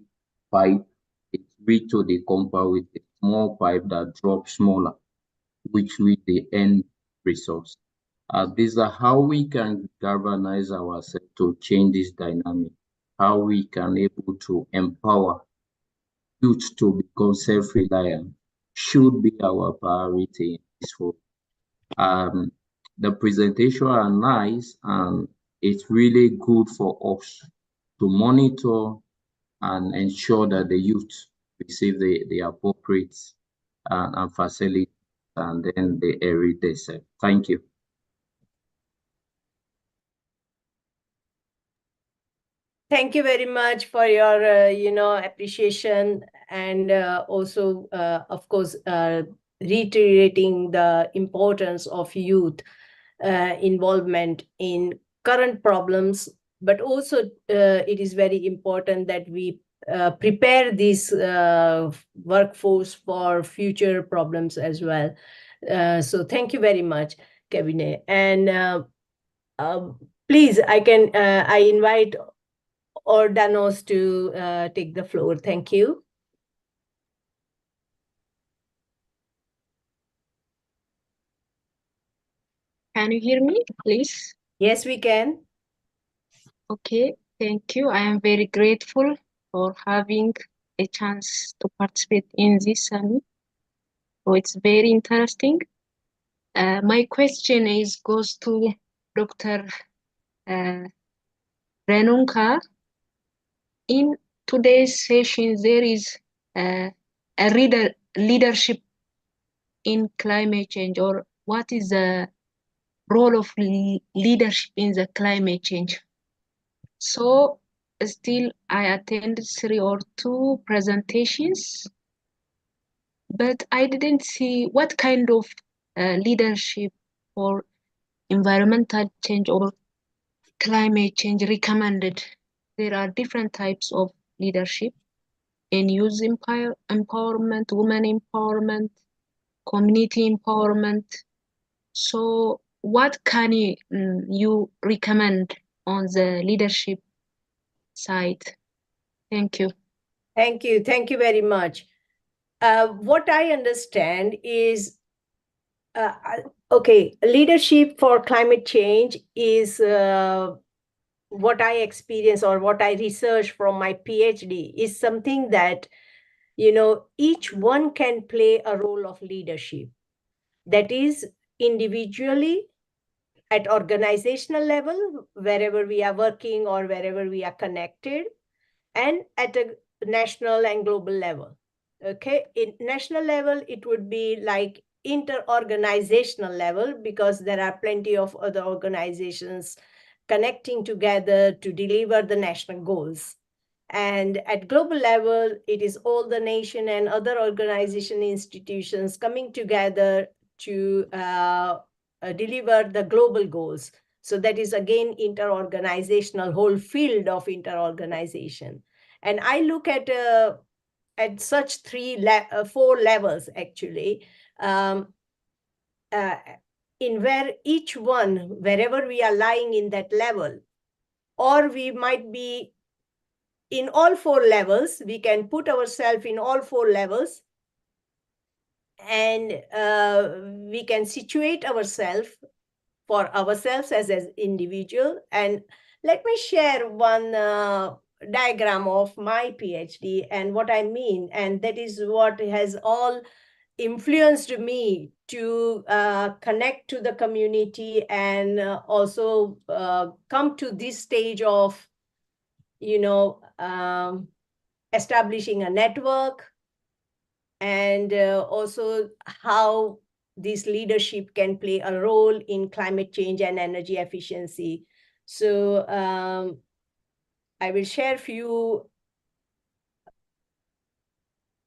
pipe. It's reached to the compound with a small pipe that drops smaller, which with the end resource. These are how we can galvanize ourselves to change this dynamic. How we can able to empower youth to become self-reliant should be our priority. The presentation are nice and it's really good for us to monitor and ensure that the youth receive the appropriate and facility and then they read themselves. Thank you. Thank you very much for your, appreciation, and also, of course, reiterating the importance of youth involvement in current problems. But also, it is very important that we prepare this workforce for future problems as well. So thank you very much, Kevin. And please, I invite Ordanos to take the floor. Thank you. Can you hear me, please? Yes, we can. Okay, thank you. I am very grateful for having a chance to participate in this summit. So it's very interesting. My question goes to Dr. Renunka. In today's session, there is a leadership in climate change, or what is the role of leadership in the climate change? So still I attended 3 or 2 presentations, but I didn't see what kind of leadership for environmental change or climate change recommended. There are different types of leadership: in youth empowerment, women empowerment, community empowerment. So what can you recommend on the leadership side? Thank you. Thank you. Thank you very much. What I understand is, okay, leadership for climate change is what I experience or what I research from my PhD is something that, each one can play a role of leadership. That is individually, at organizational level, wherever we are working or wherever we are connected, and at a national and global level. Okay, in national level, it would be like inter-organizational level, because there are plenty of other organizations connecting together to deliver the national goals. And at global level, it is all the nation and other organization institutions coming together to deliver the global goals. So that is again inter-organizational, whole field of inter-organization. And I look at such 4 levels actually, in where each one, wherever we are lying in that level, or we might be in all 4 levels, we can put ourselves in all 4 levels, and we can situate ourselves for ourselves as an individual. And let me share one diagram of my PhD and what I mean. And that is what has all influenced me to connect to the community and also come to this stage of, establishing a network, and also how this leadership can play a role in climate change and energy efficiency. So I will share a few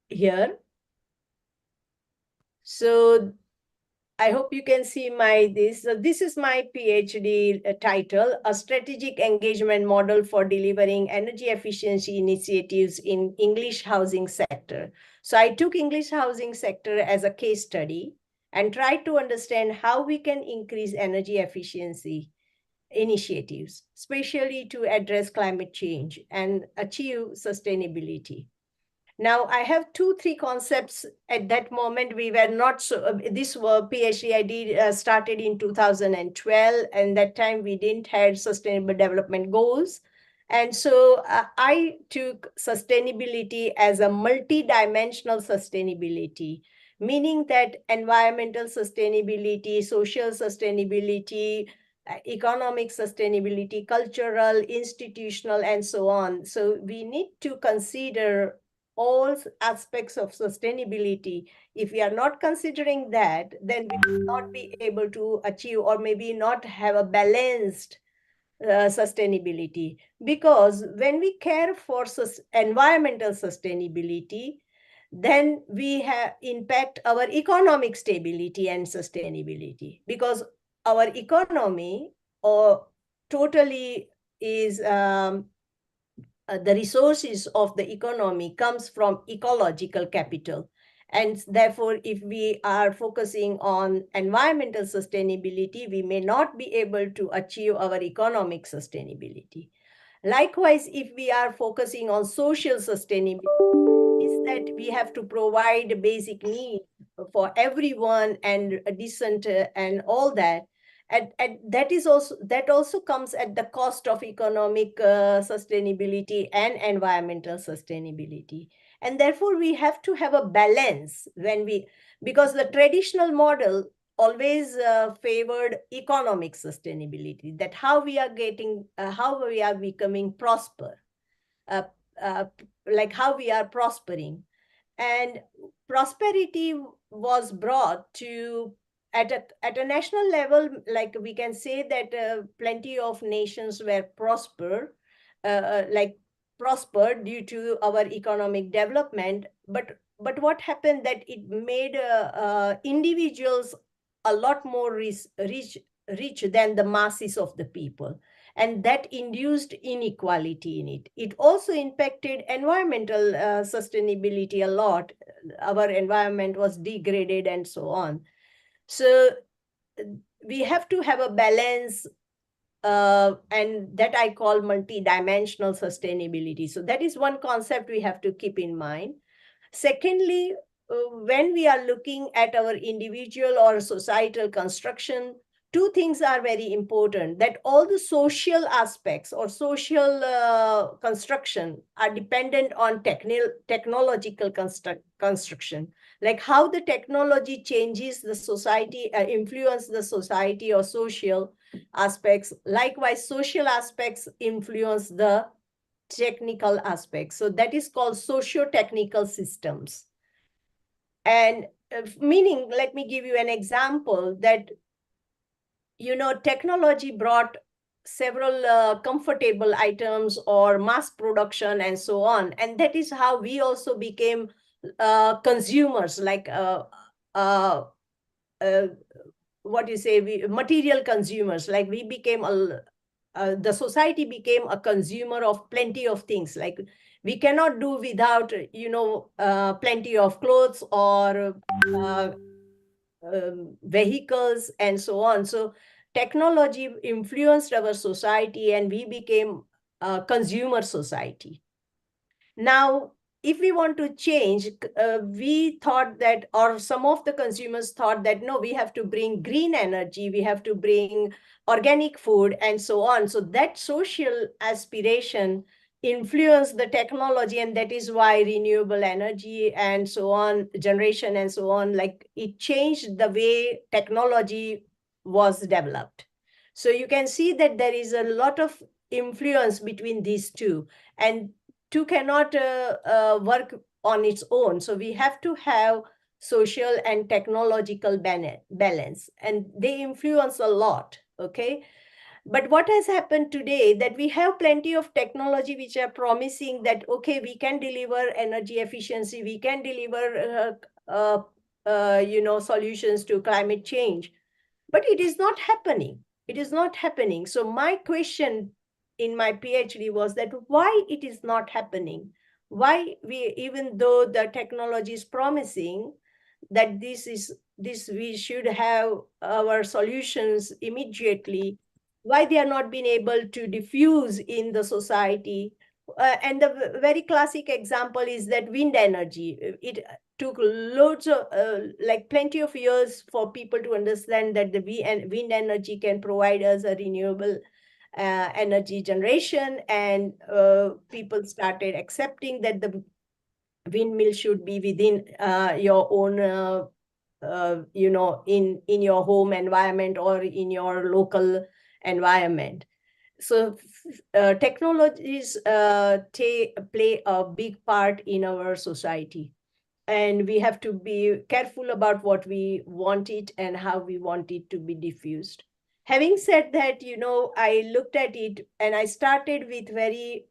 here. So I hope you can see this. So this is my PhD title, A Strategic Engagement Model for Delivering Energy Efficiency Initiatives in English Housing Sector. So I took English housing sector as a case study and tried to understand how we can increase energy efficiency initiatives, especially to address climate change and achieve sustainability. Now, I have 3 concepts at that moment. We were not so, this PhD I did started in 2012, and that time we didn't have sustainable development goals. And so I took sustainability as a multi-dimensional sustainability, meaning that environmental sustainability, social sustainability, economic sustainability, cultural, institutional, and so on. So we need to consider all aspects of sustainability. If we are not considering that, then we will not be able to achieve, or maybe not have a balanced sustainability, because when we care for environmental sustainability, then we have impact our economic stability and sustainability, because our economy totally is the resources of the economy comes from ecological capital. And therefore, if we are focusing on environmental sustainability, we may not be able to achieve our economic sustainability. Likewise, if we are focusing on social sustainability, is that we have to provide basic needs for everyone and a decent and all that. And that also comes at the cost of economic sustainability and environmental sustainability. And therefore, we have to have a balance because the traditional model always favored economic sustainability, that how we are becoming prosper, uh, uh, like how we are prospering. And prosperity was brought to at a national level, like we can say that plenty of nations were prospered due to our economic development. But what happened that it made individuals a lot more rich than the masses of the people, and that induced inequality in it. It also impacted environmental sustainability a lot. Our environment was degraded and so on. So we have to have a balance, and that I call multi-dimensional sustainability. So that is one concept we have to keep in mind. Secondly, when we are looking at our individual or societal construction, two things are very important: that all the social aspects or social construction are dependent on technological construction, like how the technology changes the society, influence the society or social aspects. Likewise, social aspects influence the technical aspects. So that is called socio-technical systems. And meaning, let me give you an example that, technology brought several comfortable items or mass production and so on. And that is how we also became consumers, like what you say, material consumers. Like we became the society became a consumer of plenty of things. Like we cannot do without plenty of clothes or vehicles and so on. So technology influenced our society and we became a consumer society. Now, if we want to change, we thought that, or some of the consumers thought that, no, we have to bring green energy, we have to bring organic food and so on. So that social aspiration influenced the technology, and that is why renewable energy and so on, generation and so on, like it changed the way technology was developed. So you can see that there is a lot of influence between these two, and two cannot work on its own. So we have to have social and technological balance, and they influence a lot. Okay. But what has happened today, that we have plenty of technology which are promising that, okay, we can deliver energy efficiency, we can deliver solutions to climate change, but it is not happening. It is not happening. So my question in my PhD was that why it is not happening? Why we, even though the technology is promising that this we should have our solutions immediately, why they are not being able to diffuse in the society? And the very classic example is that wind energy. It took loads of like plenty of years for people to understand that the wind energy can provide us a renewable energy generation, and people started accepting that the windmill should be within your own in your home environment or in your local environment. So technologies play a big part in our society, and we have to be careful about what we want it and how we want it to be diffused. Having said that, I looked at it and I started with very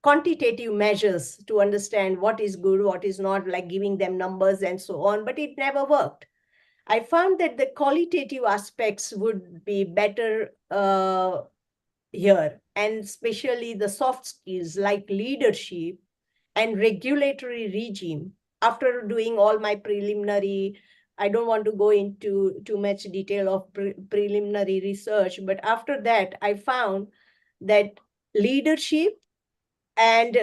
quantitative measures to understand what is good, what is not, like giving them numbers and so on, but it never worked. I found that the qualitative aspects would be better here, and especially the soft skills like leadership and regulatory regime. After doing all my preliminary, I don't want to go into too much detail of preliminary research, but after that, I found that leadership and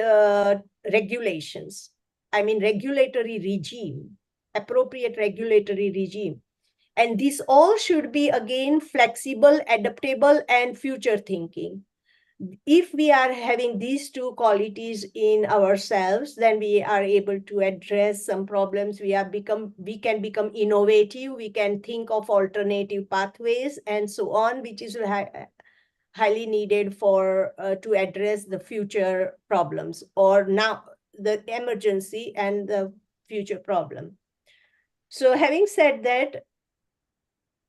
regulations, I mean, regulatory regime, appropriate regulatory regime. And these all should be, again, flexible, adaptable, and future thinking. If we are having these two qualities in ourselves, then we are able to address some problems. We can become innovative. We can think of alternative pathways and so on, which is highly needed for to address the future problems, or now the emergency and the future problem. So having said that,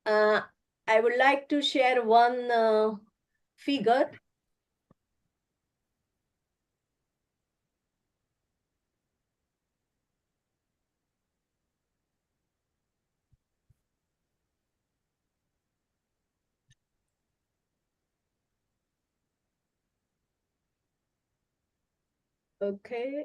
I would like to share one figure. Okay.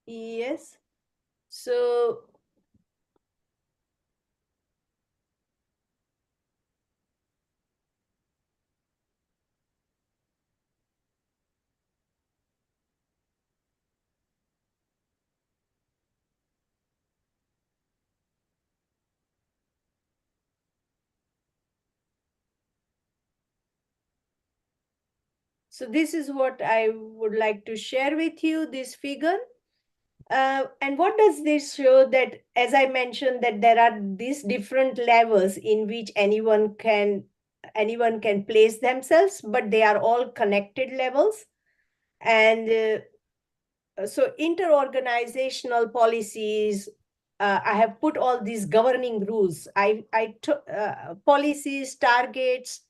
Yes. So this is what I would like to share with you, this figure. And what does this show? That, as I mentioned, that there are these different levels in which anyone can place themselves, but they are all connected levels. And so interorganizational policies, I have put all these governing rules. Policies, targets,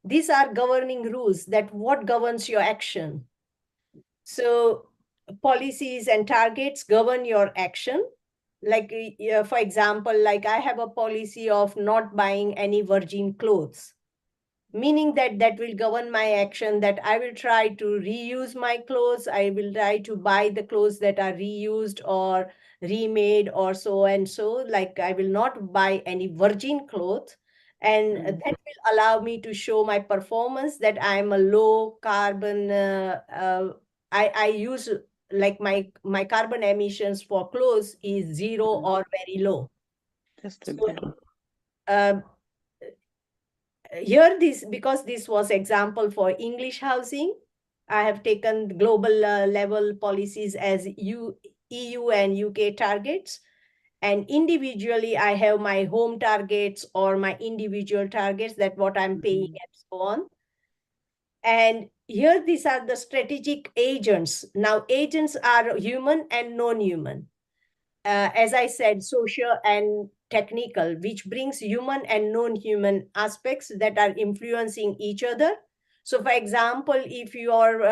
these are governing rules that what governs your action. So policies and targets govern your action. Like, for example, like I have a policy of not buying any virgin clothes, meaning that will govern my action, that I will try to reuse my clothes. I will try to buy the clothes that are reused or remade or so and so. Like, I will not buy any virgin clothes. And that will allow me to show my performance, that I'm a low carbon, I use, like, my carbon emissions for clothes is zero or very low. Just So, take them. Here, because this was example for English housing, I have taken global level policies as EU and UK targets. And individually, I have my home targets or my individual targets, that what I'm paying and so on. And here, these are the strategic agents. Now, agents are human and non-human. As I said, social and technical, which brings human and non-human aspects that are influencing each other. So, for example, if your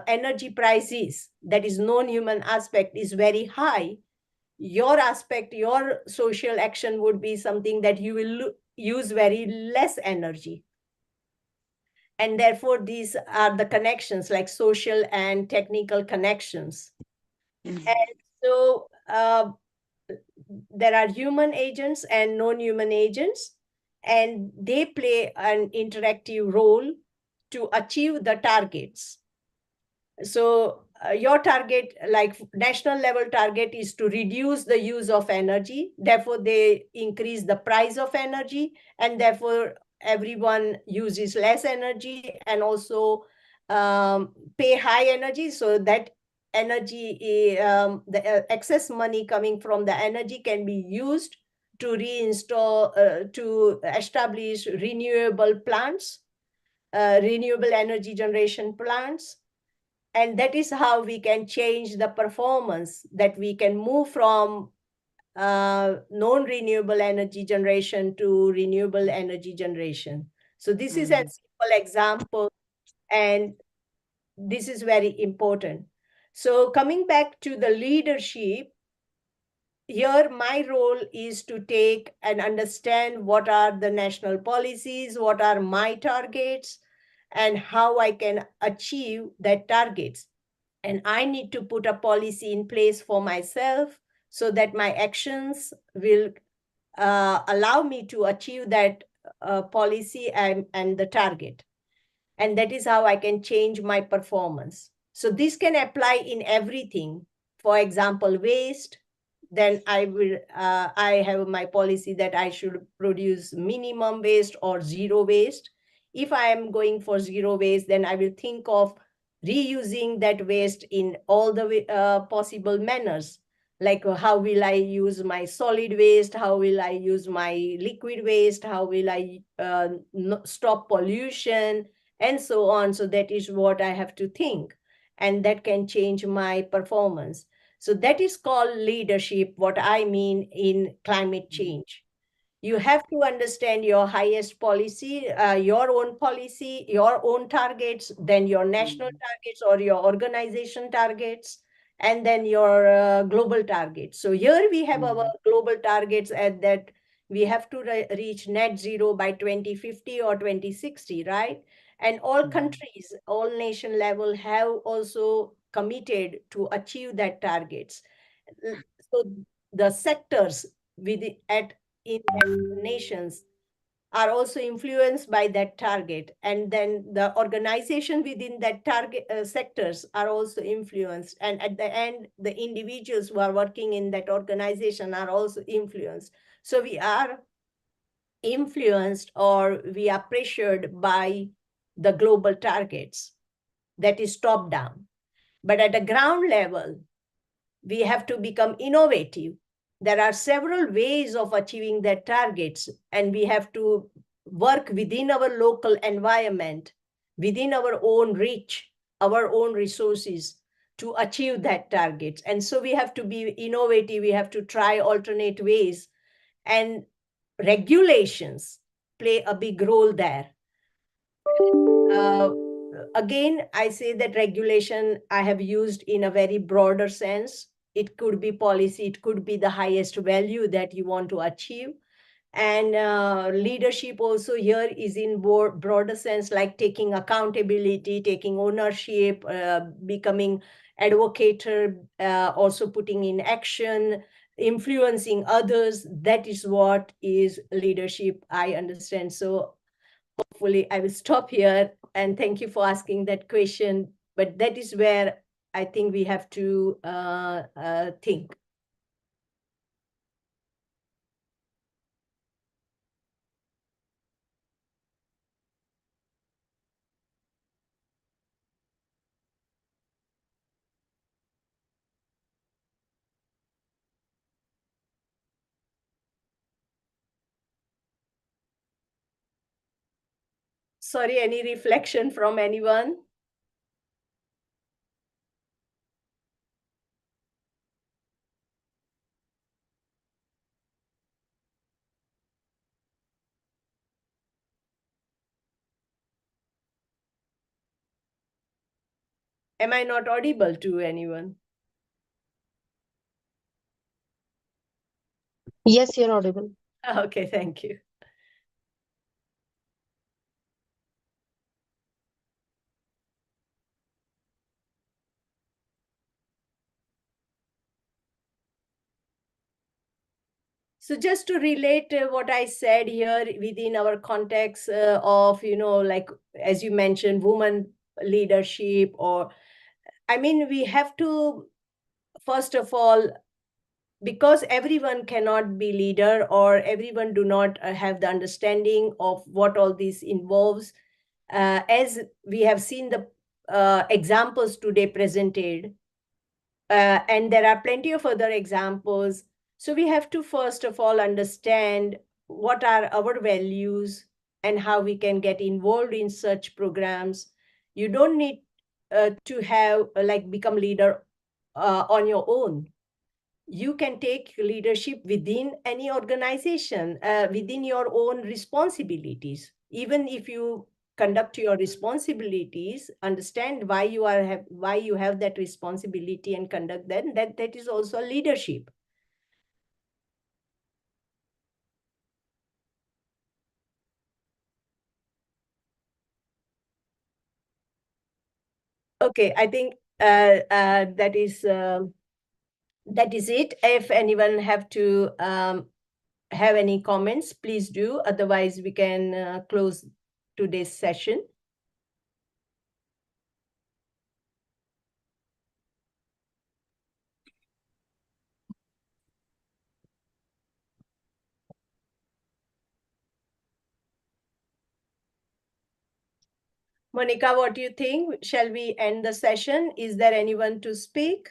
energy prices, that is non-human aspect, is very high, your aspect, your social action would be something that you will use very less energy. And therefore, these are the connections, like social and technical connections. And so there are human agents and non-human agents, and they play an interactive role to achieve the targets. So your target, like national level target, is to reduce the use of energy. Therefore, they increase the price of energy, and therefore everyone uses less energy, and also pay high energy, so that energy, the excess money coming from the energy can be used to reinstall, to establish renewable plants, renewable energy generation plants. And that is how we can change the performance, that we can move from non-renewable energy generation to renewable energy generation. So this is a simple example, and this is very important. So coming back to the leadership, here my role is to take and understand what are the national policies, what are my targets, and how I can achieve that targets. And I need to put a policy in place for myself so that my actions will allow me to achieve that policy and the target. And that is how I can change my performance. So this can apply in everything. For example, waste, then I have my policy that I should produce minimum waste or zero waste. If I am going for zero waste, then I will think of reusing that waste in all the possible manners. Like how will I use my solid waste? How will I use my liquid waste? How will I stop pollution? And so on. So that is what I have to think. And that can change my performance. So that is called leadership, what I mean in climate change. You have to understand your highest policy, your own policy, your own targets, then your national targets or your organization targets, and then your global targets. So here we have our global targets at that we have to reach net zero by 2050 or 2060, right? And all countries, all nation level have also committed to achieve that targets. So the sectors in the nations are also influenced by that target, and then the organization within that target sectors are also influenced, and at the end the individuals who are working in that organization are also influenced. So we are influenced or we are pressured by the global targets, that is top down. But at the ground level, we have to become innovative. There are several ways of achieving their targets, and we have to work within our local environment, within our own reach, our own resources to achieve that targets. And so we have to be innovative, we have to try alternate ways, and regulations play a big role there. Again, I say that regulation I have used in a very broader sense. It could be policy, it could be the highest value that you want to achieve. And leadership also here is in broader sense, like taking accountability, taking ownership, becoming advocator, also putting in action, influencing others. That is what is leadership, I understand. So hopefully I will stop here, and thank you for asking that question. But that is where I think we have to think. Sorry, any reflection from anyone? Am I not audible to anyone? Yes, you're audible. Okay, thank you. So just to relate what I said here within our context of, like, as you mentioned, woman leadership, or, I mean, we have to, first of all, because everyone cannot be leader or everyone do not have the understanding of what all this involves, as we have seen the examples today presented, and there are plenty of other examples. So we have to first of all understand what are our values and how we can get involved in such programs. You don't need to have like become leader on your own. You can take leadership within any organization, within your own responsibilities. Even if you conduct your responsibilities, understand why why you have that responsibility and conduct that is also leadership. Okay, I think that is it. If anyone have to have any comments, please do. Otherwise, we can close today's session. Monica, what do you think? Shall we end the session? Is there anyone to speak?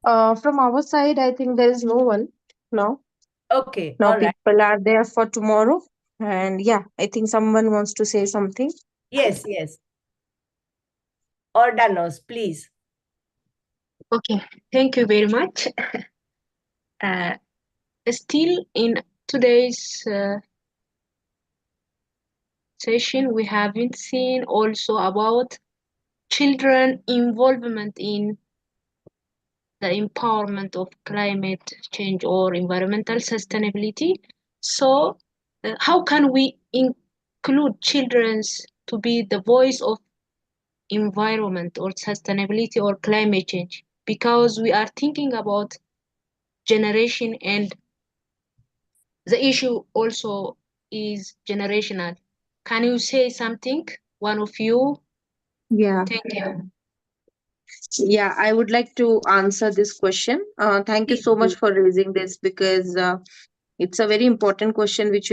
From our side, I think there is no one now. Okay, Now all right. people are there for tomorrow. And yeah, I think someone wants to say something. Yes, yes. Ordanos, please. Okay, thank you very much. Still in today's session, we haven't seen also about children involvement in the empowerment of climate change or environmental sustainability. So how can we include children to be the voice of environment or sustainability or climate change? Because we are thinking about generation, and the issue also is generational. Can you say something, one of you? Yeah. Thank you. Yeah, I would like to answer this question. Thank you so much for raising this, because it's a very important question, which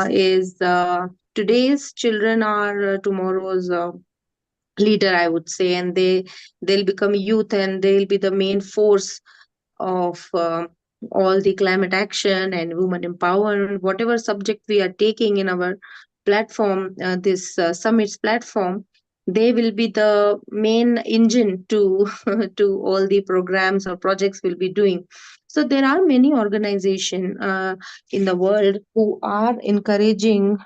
is today's children are tomorrow's leader, I would say, and they'll become youth, and they'll be the main force of all the climate action and women empowerment, whatever subject we are taking in our platform, this summits platform. They will be the main engine to to all the programs or projects we'll be doing. So there are many organizations in the world who are encouraging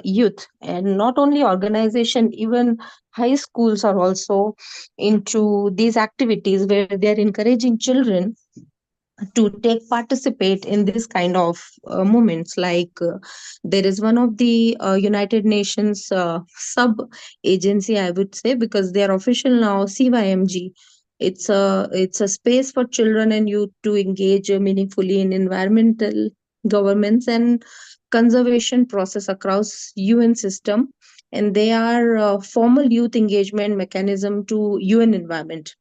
youth, and not only organization, even high schools are also into these activities where they are encouraging children to take participate in this kind of movements. Like there is one of the United Nations sub agency, I would say, because they are official now, CYMG. It's a space for children and youth to engage meaningfully in environmental governments and conservation process across UN system, and they are formal youth engagement mechanism to UN environment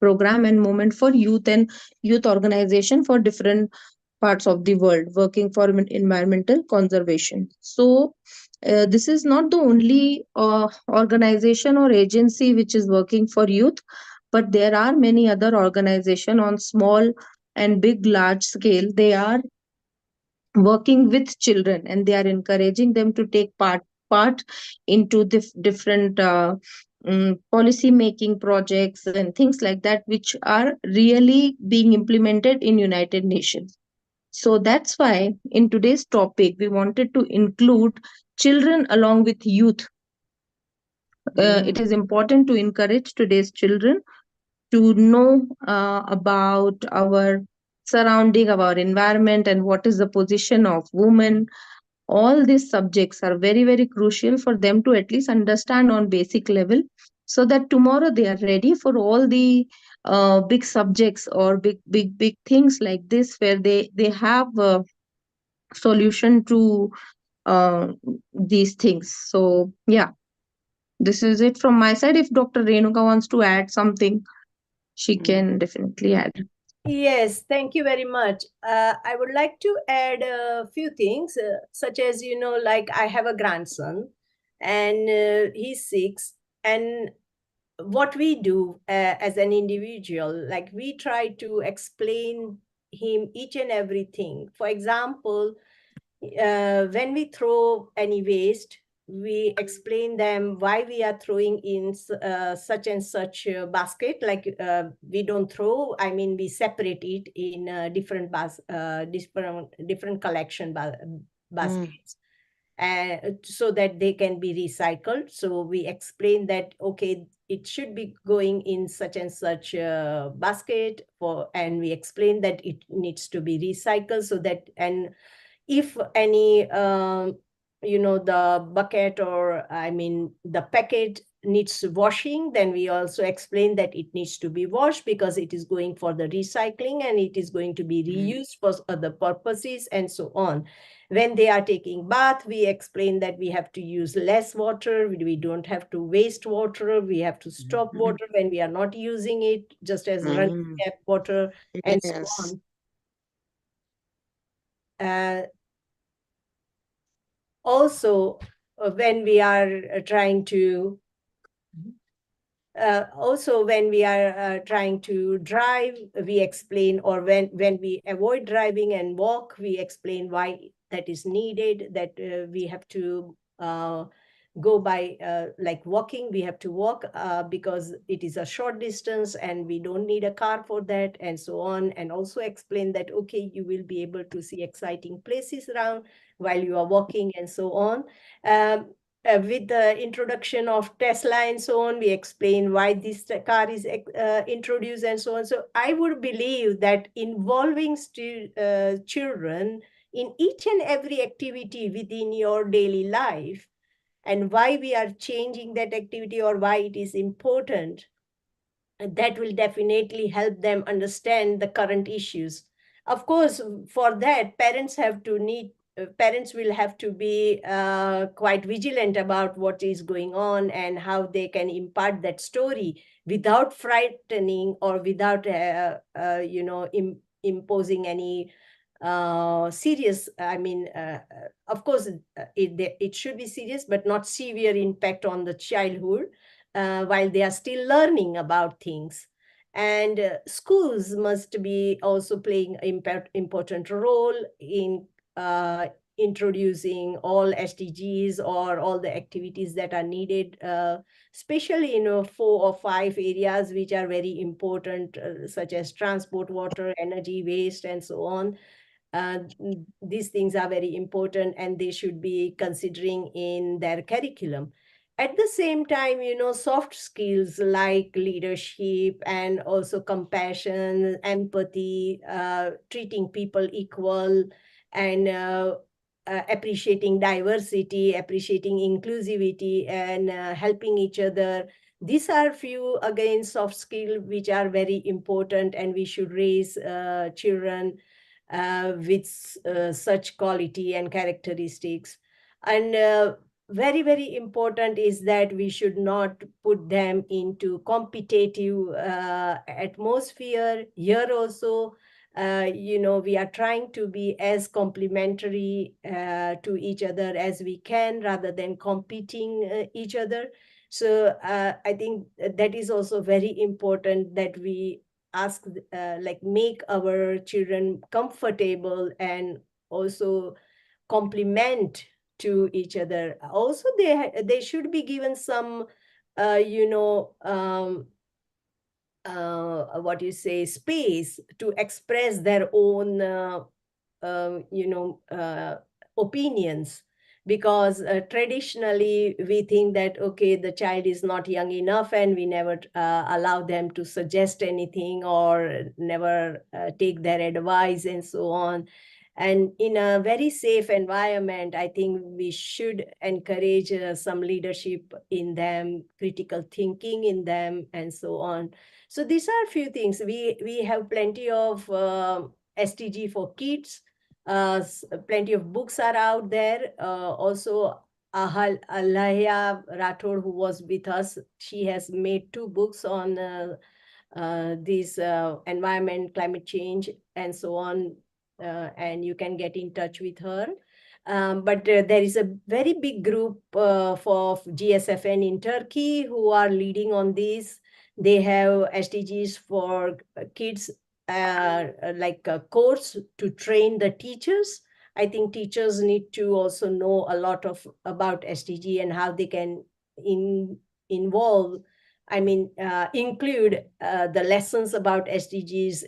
program and movement for youth and youth organization for different parts of the world working for environmental conservation. So this is not the only organization or agency which is working for youth, but there are many other organization on small and big large scale. They are working with children, and they are encouraging them to take part into different policy making projects and things like that, which are really being implemented in United Nations. So that's why in today's topic we wanted to include children along with youth. It is important to encourage today's children to know about our surrounding, our environment, and what is the position of women. All these subjects are very, very crucial for them to at least understand on basic level, so that tomorrow they are ready for all the big subjects or big things like this, where they have a solution to uh, these things. So yeah, this is it from my side. If Dr. Renuka wants to add something, she can definitely add. Yes, thank you very much. I would like to add a few things, such as, like I have a grandson, and he's 6. And what we do as an individual, like we try to explain him each and everything. For example, when we throw any waste, we explain them why we are throwing in such and such basket. Like we don't throw, I mean, we separate it in different collection baskets. So that they can be recycled. So we explain that, okay, it should be going in such and such basket and we explain that it needs to be recycled, so that, and if any the bucket, or I mean the packet, needs washing, then we also explain that it needs to be washed because it is going for the recycling and it is going to be reused for other purposes, and so on. When they are taking bath, we explain that we have to use less water, we don't have to waste water, we have to stop water when we are not using it, just as running tap water, and so on. Also, when we are trying to drive, we explain, or when we avoid driving and walk, we explain why that is needed, that we have to go by like walking, we have to walk because it is a short distance and we don't need a car for that, and so on. And also explain that, okay, you will be able to see exciting places around while you are walking, and so on. With the introduction of Tesla and so on, we explain why this car is introduced, and so on. So I would believe that involving children in each and every activity within your daily life, and why we are changing that activity or why it is important, that will definitely help them understand the current issues. Of course, for that, parents will have to be quite vigilant about what is going on and how they can impart that story without frightening or without imposing any serious, I mean, of course, it should be serious, but not severe impact on the childhood while they are still learning about things. And schools must be also playing an important role in introducing all SDGs or all the activities that are needed, especially in 4 or 5 areas which are very important, such as transport, water, energy, waste, and so on. These things are very important and they should be considering in their curriculum. At the same time, soft skills like leadership and also compassion, empathy, treating people equal, and appreciating diversity, appreciating inclusivity, and helping each other. These are few, again, soft skills which are very important, and we should raise children with such quality and characteristics. And very, very important is that we should not put them into competitive atmosphere. Here also, we are trying to be as complementary to each other as we can, rather than competing each other. So I think that is also very important, that we make our children comfortable and also complement to each other. Also, they should be given some what you say, space to express their own opinions, because traditionally we think that, okay, the child is not young enough and we never allow them to suggest anything or never take their advice, and so on. And in a very safe environment, I think we should encourage some leadership in them, critical thinking in them, and so on. So these are a few things. We have plenty of SDG for kids. Plenty of books are out there. Also, Alaya Rathod, who was with us, she has made 2 books on these environment, climate change, and so on. And you can get in touch with her. But there is a very big group for Gsfn in Turkey who are leading on this. They have SDGs for kids, like a course to train the teachers. I think teachers need to also know a lot about SDG and how they can involve, include the lessons about SDGs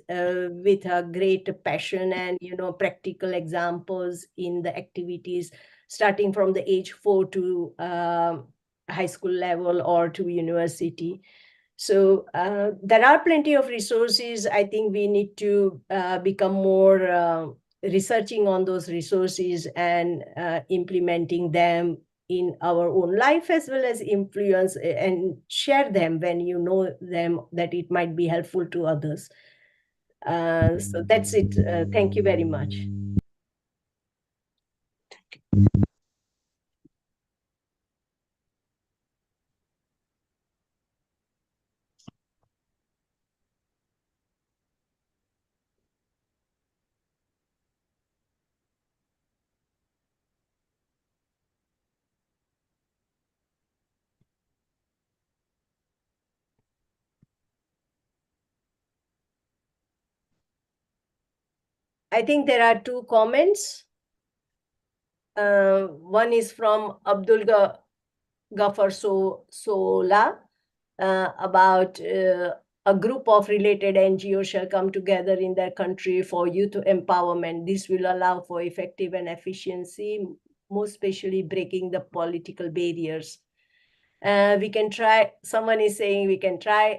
with a great passion and, practical examples in the activities, starting from the age 4 to high school level or to university. So there are plenty of resources. I think we need to become more researching on those resources and implementing them in our own life, as well as influence and share them when you know them, that it might be helpful to others. So that's it. Thank you very much. I think there are two comments. One is from Abdul Ghaffar Sola about a group of related NGOs shall come together in their country for youth empowerment. This will allow for effective and efficiency, most especially breaking the political barriers. We can try, someone is saying we can try,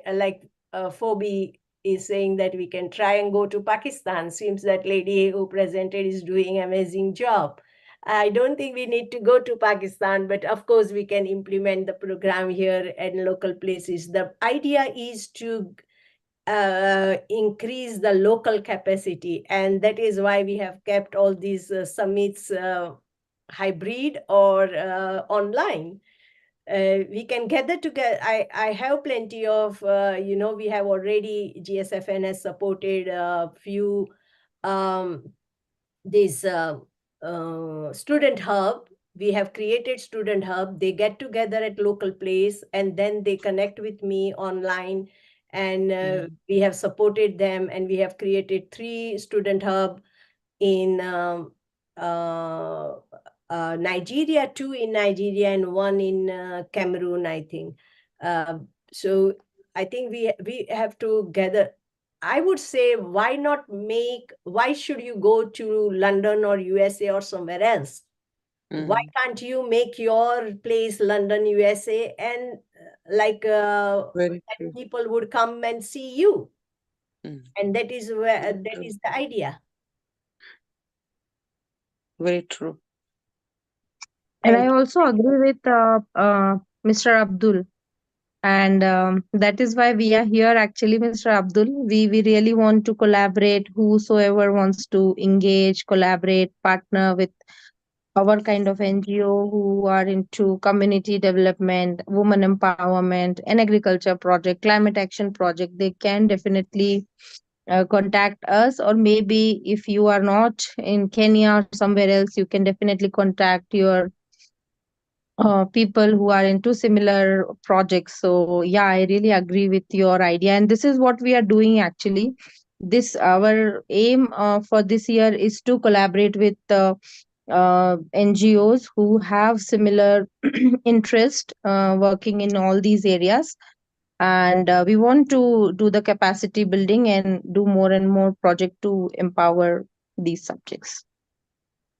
Phoebe is saying that we can try and go to Pakistan. Seems that lady who presented is doing amazing job. I don't think we need to go to Pakistan, but of course we can implement the program here at local places. The idea is to increase the local capacity, and that is why we have kept all these summits hybrid or online. We can gather together. I have plenty of, we have already, Gsfn has supported a few this student hub. We have created student hub. They get together at local place and then they connect with me online, and we have supported them, and we have created 3 student hub in Nigeria, 2 in Nigeria and 1 in Cameroon, I think. So I think we have to gather. I would say, why should you go to London or USA or somewhere else? Why can't you make your place London, USA, and Very true. people would come and see you? And that is where Very that true. is the idea. Very true. And Thank I you. also agree with Mr. Abdul. And that is why we are here, actually, Mr. Abdul. We really want to collaborate. Whosoever wants to engage, collaborate, partner with our kind of NGO who are into community development, women empowerment, and agriculture project, climate action project, they can definitely contact us. Or maybe if you are not in Kenya or somewhere else, you can definitely contact your people who are into similar projects. So yeah, I really agree with your idea, and this is what we are doing actually. This our aim for this year is to collaborate with NGOs who have similar interest working in all these areas, and we want to do the capacity building and do more and more project to empower these subjects.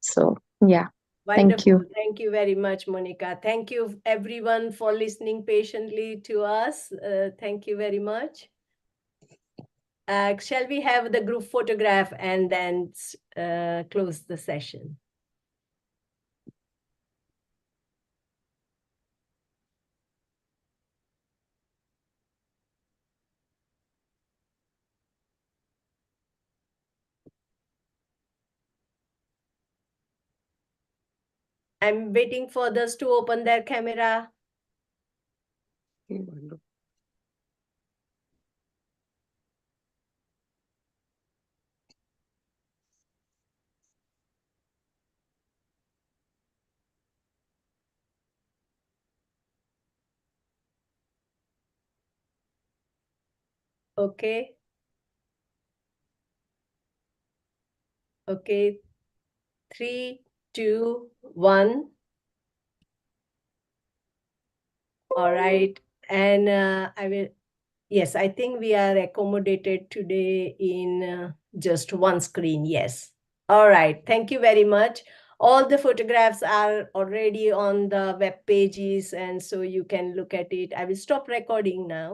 So yeah, thank Wonderful. you. Thank you very much, Monica. Thank you, everyone, for listening patiently to us. Thank you very much. Shall we have the group photograph and then close the session? I'm waiting for others to open their camera. Wonderful. Okay. Okay. 3, 2, 1. All right. And I will, yes, I think we are accommodated today in just one screen. Yes. All right. Thank you very much. All the photographs are already on the web pages, and so you can look at it. I will stop recording now.